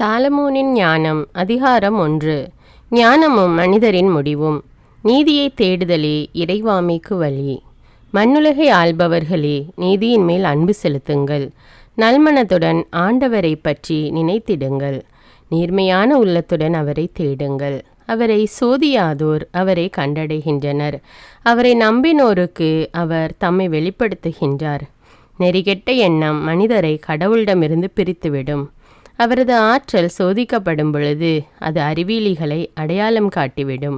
சாலமோனின் ஞானம் அதிகாரம் 1. ஞானமும் மனிதரின் முடிவும். நீதியை தேடுதலே இறைவாமைக்கு வழி. மண்ணுலகை ஆள்பவர்களே, நீதியின் மேல் அன்பு செலுத்துங்கள். நல்மனத்துடன் ஆண்டவரை பற்றி நினைத்திடுங்கள். நேர்மையான உள்ளத்துடன் அவரை தேடுங்கள். அவரை சோதியாதோர் அவரை கண்டடைகின்றனர். அவரை நம்பினோருக்கு அவர் தம்மை வெளிப்படுத்துகின்றார். நெறிகெட்ட எண்ணம் மனிதரை கடவுளிடமிருந்து பிரித்துவிடும். அவரது ஆற்றல் சோதிக்கப்படும் பொழுது அது அறிவிலிகளை அடையாளம் காட்டிவிடும்.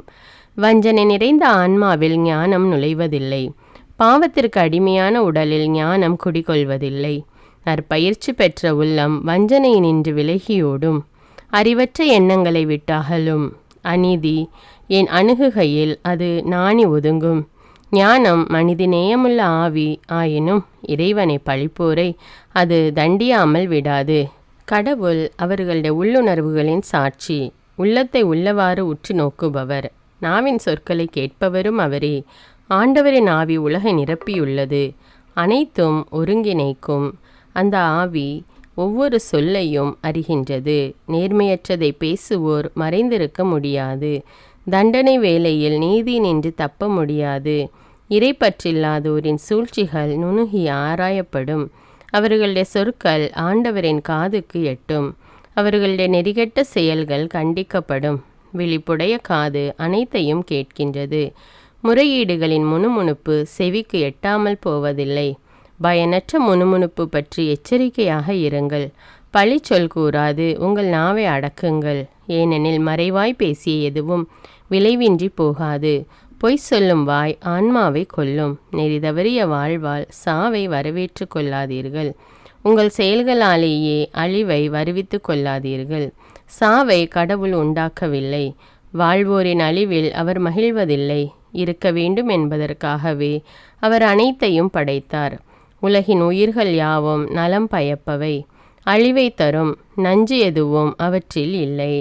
வஞ்சனை நிறைந்த ஆன்மாவில் ஞானம் நுழைவதில்லை. பாவத்திற்கு அடிமையான உடலில் ஞானம் குடிகொள்வதில்லை. நற்பயிற்சி பெற்ற உள்ளம் வஞ்சனை நின்று விலகியோடும். அறிவற்ற எண்ணங்களை விட்டு அகலும். அநீதி என் அணுகுகையில் அது நாணி ஒதுங்கும். ஞானம் மனித நேயமுள்ள ஆவி ஆயினும் இறைவனை பழிப்போரை அது தண்டியாமல் விடாது. கடவுள் அவர்களுடைய உள்ளுணர்வுகளின் சாட்சி. உள்ளத்தை உள்ளவாறு உற்று நோக்குபவர். நாவின் சொற்களை கேட்பவரும் அவரே. ஆண்டவரின் ஆவி உலகை நிரப்பியுள்ளது. அனைத்தும் ஒருங்கிணைக்கும் அந்த ஆவி ஒவ்வொரு சொல்லையும் அறிகின்றது. நேர்மையற்றதை பேசுவோர் மறைந்திருக்க முடியாது. தண்டனை வேளையில் நீதி நின்று தப்ப முடியாது. இறைப்பற்றில்லாதோரின் சூழ்ச்சிகள் நுணுகி ஆராயப்படும். அவர்களுடைய சொற்கள் ஆண்டவரின் காதுக்கு எட்டும். அவர்களுடைய நெறிகெட்ட செயல்கள் கண்டிக்கப்படும். விழிப்புடைய காது அனைத்தையும் கேட்கின்றது. முறையீடுகளின் முணுமுணுப்பு செவிக்கு எட்டாமல் போவதில்லை. பயனற்ற முணுமுணுப்பு பற்றி எச்சரிக்கையாக இருங்கள். பழி சொல் கூறாது உங்கள் நாவை அடக்குங்கள். ஏனெனில் மறைவாய் பேசிய எதுவும் விளைவின்றி போகாது. பொய் சொல்லும் வாய் ஆன்மாவை கொல்லும். நெறி தவறிய வாழ்வால் சாவை வரவேற்று கொள்ளாதீர்கள். உங்கள் செயல்களாலேயே அழிவை வருவித்து கொள்ளாதீர்கள். சாவை கடவுள் உண்டாக்கவில்லை. வாழ்வோரின் அழிவில் அவர் மகிழ்வதில்லை. இருக்க வேண்டும் என்பதற்காகவே அவர் அனைத்தையும் படைத்தார். உலகின் உயிர்கள் யாவும் நலம் பயப்பவை. அழிவை தரும் நஞ்சு எதுவும் அவற்றில் இல்லை.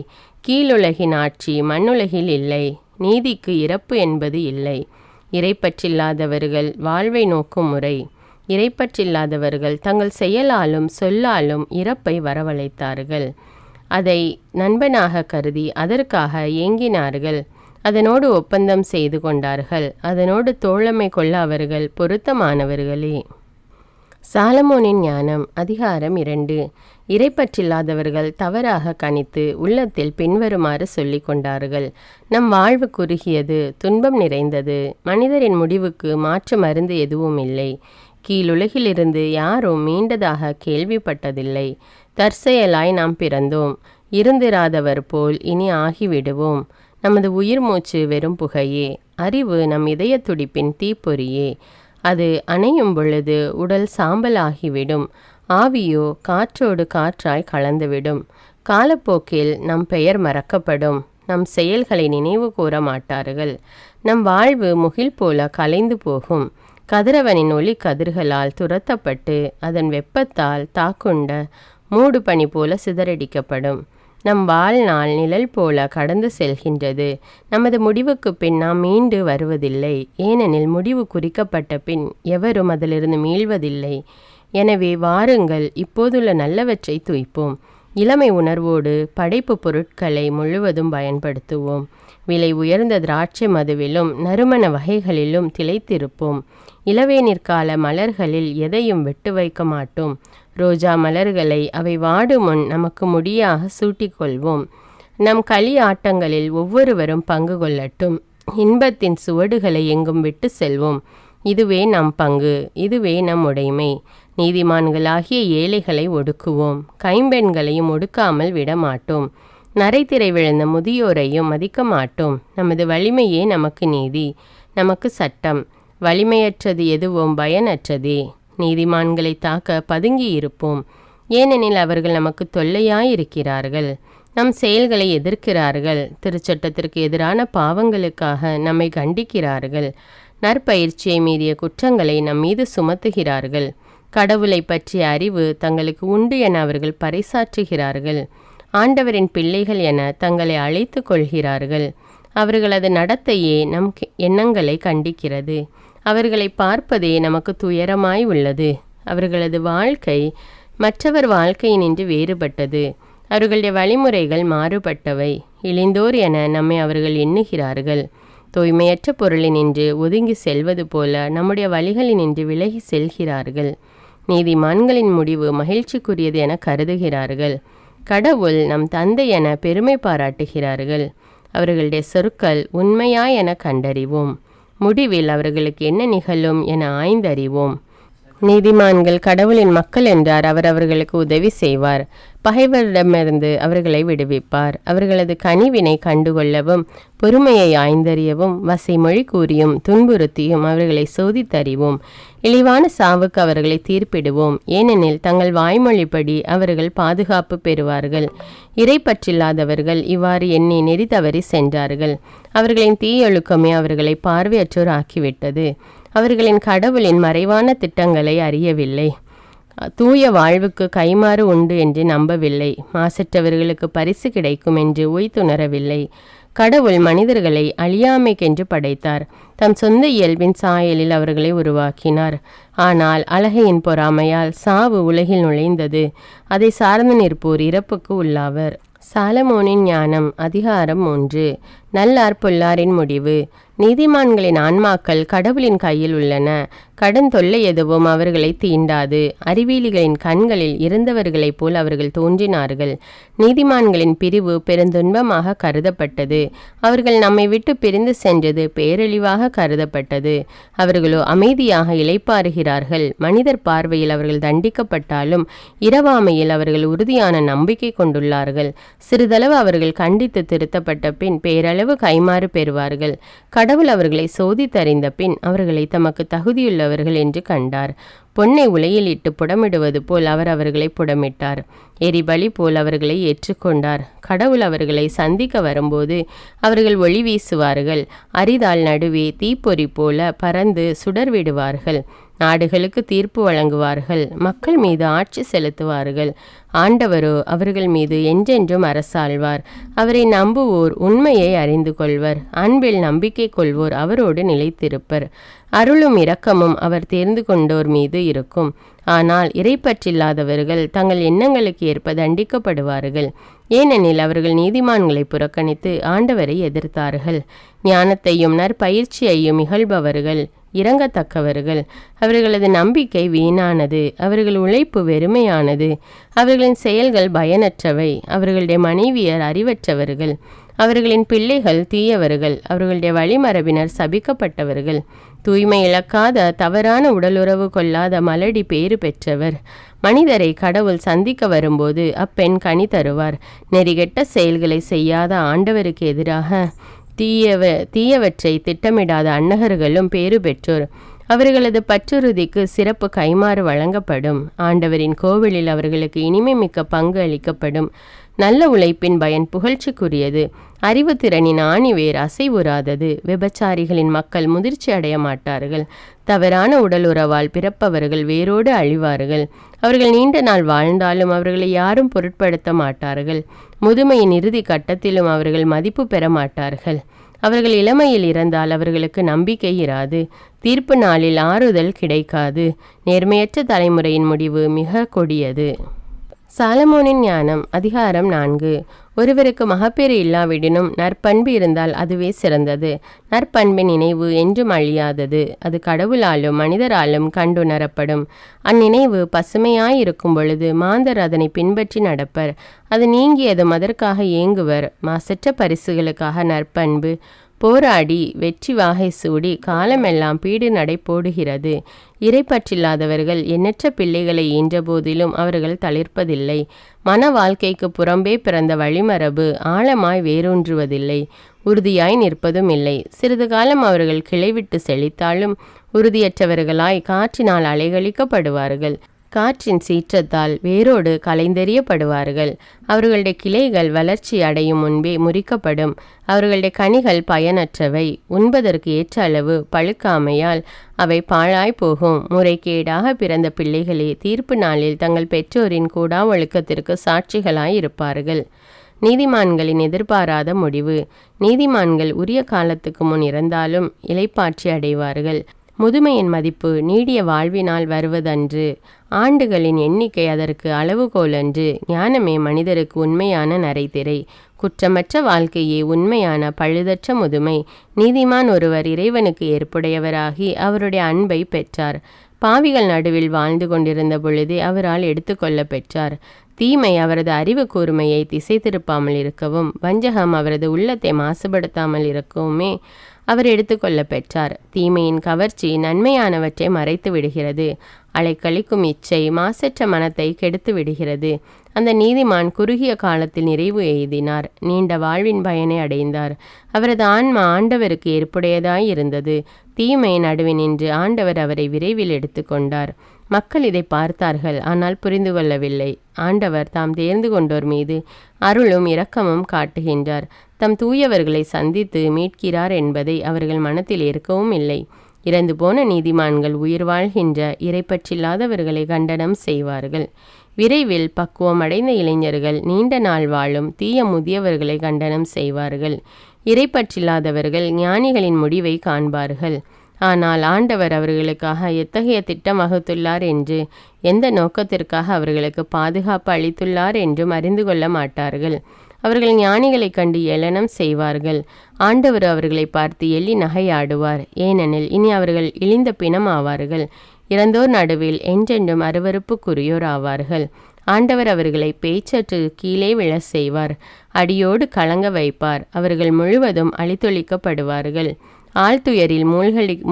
கீழுலகின் ஆட்சி மண்ணுலகில் இல்லை. நீதிக்கு இறப்பு என்பது இல்லை. இறைப்பற்றில்லாதவர்கள் வாழ்வை நோக்கும் முறை. இறைப்பற்றில்லாதவர்கள் தங்கள் செயலாலும் சொல்லாலும் இறப்பை வரவழைத்தார்கள். அதை நண்பனாக கருதி அதற்காக ஏங்கினார்கள். அதனோடு ஒப்பந்தம் செய்து கொண்டார்கள். அதனோடு தோழமை கொள்ள அவர்கள் பொருத்தமானவர்களே. சாலமோனின் ஞானம் அதிகாரம் 2. இறைப்பற்றில்லாதவர்கள் தவறாக கணித்து உள்ளத்தில் பின்வருமாறு சொல்லி கொண்டார்கள். நம் வாழ்வு குறுகியது, துன்பம் நிறைந்தது. மனிதரின் முடிவுக்கு மாற்று மருந்து எதுவும் இல்லை. கீழுலகிலிருந்து யாரும் மீண்டதாக கேள்விப்பட்டதில்லை. தற்செயலாய் நாம் பிறந்தோம். இருந்திராதவர் போல் இனி ஆகிவிடுவோம். நமது உயிர் மூச்சு வெறும் புகையே. அறிவு நம் இதய துடிப்பின் தீப்பொறியே. அது அணையும் பொழுது உடல் சாம்பலாகிவிடும். ஆவியோ காற்றோடு காற்றாய் கலந்துவிடும். காலப்போக்கில் நம் பெயர் மறக்கப்படும். நம் செயல்களை நினைவு கூற மாட்டார்கள். நம் வாழ்வு முகில் போல கலைந்து போகும். கதிரவனின் ஒளி கதிர்களால் துரத்தப்பட்டு அதன் வெப்பத்தால் தாக்குண்ட மூடு பனி போல சிதறடிக்கப்படும். நம் வாழ்நாள் நிழல் போல கடந்து செல்கின்றது. நமது முடிவுக்கு பின் நாம் மீண்டு வருவதில்லை. ஏனெனில் முடிவு குறிக்கப்பட்ட பின் எவரும் அதிலிருந்து மீள்வதில்லை. எனவே வாருங்கள், இப்போதுள்ள நல்லவற்றை துய்ப்போம். இளமை உணர்வோடு படைப்பு பொருட்களை முழுவதும் பயன்படுத்துவோம். விலை உயர்ந்த திராட்சை மதுவிலும் நறுமண வகைகளிலும் திளைத்திருப்போம். இளவேனிற்கால மலர்களில் எதையும் விட்டு வைக்க மாட்டோம். ரோஜா மலர்களை அவை வாடும் முன் நமக்கு முடியாக சூட்டிக்கொள்வோம். நம் களி ஆட்டங்களில் ஒவ்வொருவரும் பங்கு கொள்ளட்டும். இன்பத்தின் சுவடுகளை எங்கும் விட்டு செல்வோம். இதுவே நம் பங்கு, இதுவே நம் உடைமை. நீதிமான்களாகிய ஏழைகளை ஒடுக்குவோம். கைம்பெண்களையும் ஒடுக்காமல் விடமாட்டோம். நரைத்திரை விழுந்த முதியோரையும் மதிக்க மாட்டோம். நமது வலிமையே நமக்கு நீதி, நமக்கு சட்டம். வலிமையற்றது எதுவும் பயனற்றதே. நீதிமான்களை தாக்க பதுங்கி இருப்போம். ஏனெனில் அவர்கள் நமக்கு தொல்லையாயிருக்கிறார்கள். நம் செயல்களை எதிர்க்கிறார்கள். திருச்சட்டத்திற்கு எதிரான பாவங்களுக்காக நம்மை கண்டிக்கிறார்கள். நற்பயிற்சியை மீறிய குற்றங்களை நம் மீது சுமத்துகிறார்கள். கடவுளை பற்றிய அறிவு தங்களுக்கு உண்டு என அவர்கள் பறைசாற்றுகிறார்கள். ஆண்டவரின் பிள்ளைகள் என தங்களை அழைத்து கொள்கிறார்கள். அவர்களது நடத்தையே நம் எண்ணங்களை கண்டிக்கிறது. அவர்களை பார்ப்பதே நமக்கு துயரமாய் உள்ளது. அவர்களது வாழ்க்கை மற்றவர் வாழ்க்கையினின்று வேறுபட்டது. அவர்களுடைய வழிமுறைகள் மாறுபட்டவை. இழிந்தோர் என நம்மை அவர்கள் எண்ணுகிறார்கள். தூய்மையற்ற பொருளினின்று ஒதுங்கி செல்வது போல நம்முடைய வழிகளினின்று விலகி செல்கிறார்கள். நீதிமான்களின் முடிவு மகிழ்ச்சிக்குரியது என கருதுகிறார்கள். கடவுள் நம் தந்தை என பெருமை பாராட்டுகிறார்கள். அவர்களுடைய சொற்கள் உண்மையா என கண்டறிவோம். முடிவில் அவர்களுக்கு என்ன நிகழும் என ஆய்ந்தறிவோம். நீதிமான்கள் கடவுளின் மக்கள் என்றார். அவர் அவர்களுக்கு உதவி செய்வார். பகைவரிடமிருந்து அவர்களை விடுவிப்பார். அவர்களது கனிவினை கண்டுகொள்ளவும் பொறுமையை ஆய்ந்தறியவும் வசைமொழி கூறியும் துன்புறுத்தியும் அவர்களை சோதித்தறிவோம். இழிவான சாவுக்கு அவர்களை தீர்ப்பிடுவோம். ஏனெனில் தங்கள் வாய்மொழிப்படி அவர்கள் பாதுகாப்பு பெறுவார்கள். இறைப்பற்றில்லாதவர்கள் இவ்வாறு எண்ணி நெறி தவறி சென்றார்கள். அவர்களின் தீயொழுக்கமே அவர்களை பார்வையற்றோர் ஆக்கிவிட்டது. அவர்களின் கடவுளின் மறைவான திட்டங்களை அறியவில்லை. தூய வாழ்வுக்கு கைமாறு உண்டு என்று நம்பவில்லை. மாசற்றவர்களுக்கு பரிசு கிடைக்கும் என்று உய்த்துணரவில்லை. கடவுள் மனிதர்களை அழியாமைக்கென்று படைத்தார். தம் சொந்த இயல்பின் சாயலில் அவர்களை உருவாக்கினார். ஆனால் அழகையின் பொறாமையால் சாவு உலகில் நுழைந்தது. அதை சார்ந்து நிற்போர் இறப்புக்கு உள்ளாவர். சாலமோனின் ஞானம் அதிகாரம் 3. நல்லார் பொல்லாரின் முடிவு. நீதிமான்களின் ஆன்மாக்கள் கடவுளின் கையில் உள்ளன. கடன் தொல்லை எதுவும் அவர்களை தீண்டாது. அறிவியலிகளின் கண்களில் இருந்தவர்களைப் போல் அவர்கள் தோன்றினார்கள். நீதிமான்களின் பிரிவு பெருந்துன்பமாக கருதப்பட்டது. அவர்கள் நம்மை விட்டு பிரிந்து சென்றது பேரழிவாக கருதப்பட்டது. அவர்களோ அமைதியாக இளைப்பாறுகிறார்கள். மனிதர் பார்வையில் அவர்கள் தண்டிக்கப்பட்டாலும் இரவாமையில் அவர்கள் உறுதியான நம்பிக்கை கொண்டுள்ளார்கள். சிறிதளவு அவர்கள் கண்டித்து திருத்தப்பட்ட பின் பேரளவு கைமாறு பெறுவார்கள். கடவுள் அவர்களை சோதித்தறிந்த பின் அவர்களை தமக்கு தகுதியுள்ளவர்கள் என்று கண்டார். பொன்னை உலையில் இட்டு புடமிடுவது போல் அவர் அவர்களை புடமிட்டார். எரிபலி போல் அவர்களை ஏற்றுக்கொண்டார். கடவுள் அவர்களை சந்திக்க வரும்போது அவர்கள் ஒளி வீசுவார்கள். அரிதால் நடுவே தீப்பொறி போல பறந்து சுடர் விடுவார்கள். நாடுகளுக்கு தீர்ப்பு வழங்குவார்கள். மக்கள் மீது ஆட்சி செலுத்துவார்கள். ஆண்டவரோ அவர்கள் மீது என்றென்றும் அரசாழ்வார். அவரை நம்புவோர் உண்மையை அறிந்து கொள்வர். அன்பில் நம்பிக்கை கொள்வோர் அவரோடு நிலைத்திருப்பர். அருளும் இரக்கமும் அவர் தேர்ந்து கொண்டோர் மீது இருக்கும். ஆனால் இறைப்பற்றில்லாதவர்கள் தங்கள் எண்ணங்களுக்கு ஏற்ப தண்டிக்கப்படுவார்கள். ஏனெனில் அவர்கள் நீதிமான்களை புறக்கணித்து ஆண்டவரை எதிர்த்தார்கள். ஞானத்தையும் நற்பயிற்சியையும் இகழ்பவர்கள் இரங்கத்தக்கவர்கள். அவர்களது நம்பிக்கை வீணானது. அவர்கள் உழைப்பு வெறுமையானது. அவர்களின் செயல்கள் பயனற்றவை. அவர்களுடைய மனைவியர் அறிவற்றவர்கள். அவர்களின் பிள்ளைகள் தீயவர்கள். அவர்களுடைய வழிமரபினர் சபிக்கப்பட்டவர்கள். தூய்மை இழக்காத தவறான உடலுறவு கொள்ளாத மலடி பேறு பெற்றவர். மனிதரை கடவுள் சந்திக்க வரும்போது அப்பெண் கனி தருவார். நெறிகெட்ட செயல்களை செய்யாத ஆண்டவருக்கு எதிராக தீயவற்றை திட்டமிடாத அன்னகர்களும் பேறு பெற்றோர். அவர்களது பற்றுறுதிக்கு சிறப்பு கைமாறு வழங்கப்படும். ஆண்டவரின் கோவிலில் அவர்களுக்கு இனிமை மிக்க பங்கு அளிக்கப்படும். நல்ல உழைப்பின் பயன் புகழ்ச்சிக்குரியது. அறிவுத்திறனின் ஆணிவேர் அசைவுறாதது. விபச்சாரிகளின் மக்கள் முதிர்ச்சி அடைய மாட்டார்கள். தவறான உடலுறவால் பிறப்பவர்கள் வேரோடு அழிவார்கள். அவர்கள் நீண்ட நாள் வாழ்ந்தாலும் அவர்களை யாரும் பொருட்படுத்த மாட்டார்கள். முதுமையின் இறுதி கட்டத்திலும் அவர்கள் மதிப்பு பெற மாட்டார்கள். அவர்கள் இளமையில் இறந்தால் அவர்களுக்கு நம்பிக்கை இராது. தீர்ப்பு நாளில் ஆறுதல் கிடைக்காது. நேர்மையற்ற தலைமுறையின் முடிவு மிக கொடியது. சாலமோனின் ஞானம் அதிகாரம் 4. ஒருவருக்கு மகப்பேறு இல்லாவிடினும் நற்பண்பு இருந்தால் அதுவே சிறந்தது. நற்பண்பின் நினைவு என்றும் அழியாதது. அது கடவுளாலும் மனிதராலும் கண்டுணரப்படும். அந்நினைவு பசுமையாயிருக்கும் பொழுது மாந்தர் அதனை பின்பற்றி நடப்பர். அது நீங்கியதும் அதற்காக ஏங்குவர். மாசற்ற பரிசுகளுக்காக நற்பண்பு போராடி வெற்றி வாகை சூடி காலமெல்லாம் பீடு நடை போடுகிறது. இறைப்பற்றில்லாதவர்கள் எண்ணற்ற பிள்ளைகளை ஈன்ற போதிலும் அவர்கள் தளிர்ப்பதில்லை. மன வாழ்க்கைக்கு புறம்பே பிறந்த வழிமரபு ஆழமாய் வேரூன்றுவதில்லை. உறுதியாய் நிற்பதும் இல்லை. சிறிது காலம் அவர்கள் கிளைவிட்டு செழித்தாலும் உறுதியற்றவர்களாய் காற்றினால் அலைகழிக்கப்படுவார்கள். காற்றின் சீற்றத்தால் வேரோடு கலைந்தெறியப்படுவார்கள். அவர்களுடைய கிளைகள் வளர்ச்சி அடையும் முன்பே முறிக்கப்படும். அவர்களுடைய கனிகள் பயனற்றவை. உண்பதற்கு ஏற்ற அளவு பழுக்காமையால் அவை பாழாய் போகும். முறைகேடாக பிறந்த பிள்ளைகளே தீர்ப்பு நாளில் தங்கள் பெற்றோரின் கூடா ஒழுக்கத்திற்கு சாட்சிகளாய் இருப்பார்கள். நீதிமான்களின் எதிர்பாராத முடிவு. நீதிமான்கள் உரிய காலத்துக்கு முன் இறந்தாலும் இளைப்பாற்றி அடைவார்கள். முதுமையின் மதிப்பு நீடிய வாழ்வினால் வருவதன்று. ஆண்டுகளின் எண்ணிக்கை அதற்கு அளவுகோலன்று. ஞானமே மனிதருக்கு உண்மையான நரைதிரை. குற்றமற்ற வாழ்க்கையே உண்மையான பழுதற்ற முதுமை. நீதிமான் ஒருவர் இறைவனுக்கு ஏற்புடையவராகி அவருடைய அன்பை பெற்றார். பாவிகள் நடுவில் வாழ்ந்து கொண்டிருந்த பொழுதே அவரால் எடுத்துக்கொள்ள பெற்றார். தீமை அவரது அறிவு கூர்மையை திசை திருப்பாமல் இருக்கவும், வஞ்சகம் அவரது உள்ளத்தை மாசுபடுத்தாமல் இருக்கவுமே அவர் எடுத்துக்கொள்ள பெற்றார். தீமையின் கவர்ச்சி நன்மையானவற்றை மறைத்து விடுகிறது. அலைக்கழிக்கும் இச்சை மாசற்ற மனத்தை கெடுத்து விடுகிறது. அந்த நீதிமான் குறுகிய காலத்தில் நிறைவு எய்தினார். நீண்ட வாழ்வின் பயனை அடைந்தார். அவரது ஆன்மா ஆண்டவருக்கு ஏற்புடையதாய் இருந்தது. தீமை நடுவே நின்று ஆண்டவர் அவரை விரைவில் எடுத்துக்கொண்டார். மக்கள் இதை பார்த்தார்கள், ஆனால் புரிந்து கொள்ளவில்லை. ஆண்டவர் தாம் தேர்ந்து கொண்டோர் மீது அருளும் இரக்கமும் காட்டுகின்றார். தம் தூயவர்களை சந்தித்து மீட்கிறார் என்பதை அவர்கள் மனத்தில் ஏற்கவும் இல்லை. இறந்து போன நீதிமான்கள் உயிர் வாழ்கின்ற இறைப்பற்றில்லாதவர்களை கண்டனம் செய்வார்கள். விரைவில் பக்குவமடைந்த இளைஞர்கள் நீண்ட நாள் வாழும் தீய முதியவர்களை கண்டனம் செய்வார்கள். இறைப்பற்றில்லாதவர்கள் ஞானிகளின் முடிவை காண்பார்கள். ஆனால் ஆண்டவர் அவர்களுக்காக எத்தகைய திட்டம் வகுத்துள்ளார் என்று, எந்த நோக்கத்திற்காக அவர்களுக்கு பாதுகாப்பு அளித்துள்ளார் என்றும் அறிந்து கொள்ள மாட்டார்கள். அவர்கள் ஞானிகளை கண்டு ஏளனம் செய்வார்கள். ஆண்டவர் அவர்களை பார்த்து எள்ளி நகையாடுவார். ஏனெனில் இனி அவர்கள் இழிந்த பிணம் ஆவார்கள். இறந்தோர் நடுவில் என்றென்றும் அருவருப்புக்குரியோர் ஆவார்கள். ஆண்டவர் அவர்களை பேச்சற்று கீழே விழ செய்வார். அடியோடு கலங்க வைப்பார். அவர்கள் முழுவதும் அழித்தொழிக்கப்படுவார்கள். ஆழ்துயரில்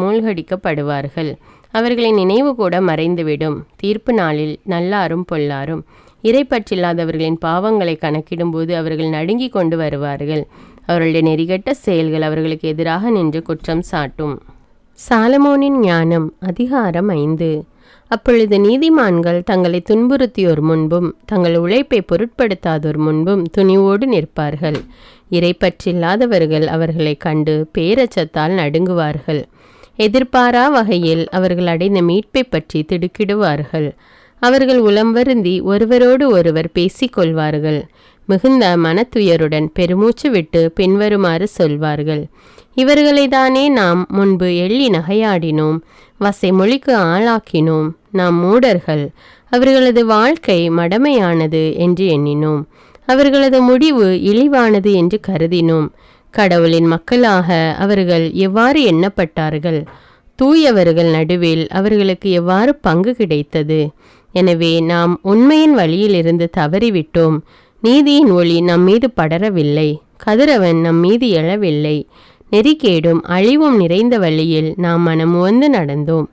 மூழ்கடிக்கப்படுவார்கள். அவர்களின் நினைவு கூட மறைந்துவிடும். தீர்ப்பு நாளில் நல்லாரும் பொல்லாரும் இறைப்பற்றில்லாதவர்களின் பாவங்களை கணக்கிடும்போது அவர்கள் நடுங்கி கொண்டு வருவார்கள். அவர்களுடைய நெறிகட்ட செயல்கள் அவர்களுக்கு எதிராக நின்று குற்றம் சாட்டும். சாலமோனின் ஞானம் அதிகாரம் 5. அப்பொழுது நீதிமான்கள் தங்களை துன்புறுத்தியோர் முன்பும் தங்கள் உழைப்பை பொருட்படுத்தாதோர் முன்பும் துணிவோடு நிற்பார்கள். இறைப்பற்றில்லாதவர்கள் அவர்களை கண்டு பேரச்சத்தால் நடுங்குவார்கள். எதிர்பாரா வகையில் அவர்கள் அடைந்த மீட்பை பற்றி திடுக்கிடுவார்கள். அவர்கள் உளம் வருந்தி ஒருவரோடு ஒருவர் பேசிக்கொள்வார்கள். மிகுந்த மனத்துயருடன் பெருமூச்சு விட்டு பின்வருமாறு சொல்வார்கள். இவர்களை தானே நாம் முன்பு எள்ளி நகையாடினோம், வசை மொழிக்கு ஆளாக்கினோம். நாம் மூடர்கள், அவர்களது வாழ்க்கை மடமையானது என்று எண்ணினோம். அவர்களது முடிவு இழிவானது என்று கருதினோம். கடவுளின் மக்களாக அவர்கள் எவ்வாறு எண்ணப்பட்டார்கள்? தூயவர்கள் நடுவில் அவர்களுக்கு எவ்வாறு பங்கு கிடைத்தது? எனவே நாம் உண்மையின் வழியிலிருந்து தவறிவிட்டோம். நீதியின் ஒளி நம் மீது படரவில்லை. கதிரவன் நம் மீது எழவில்லை. நெறிகேடும் அழிவும் நிறைந்த வழியில் நாம் மனமுவந்து நடந்தோம்.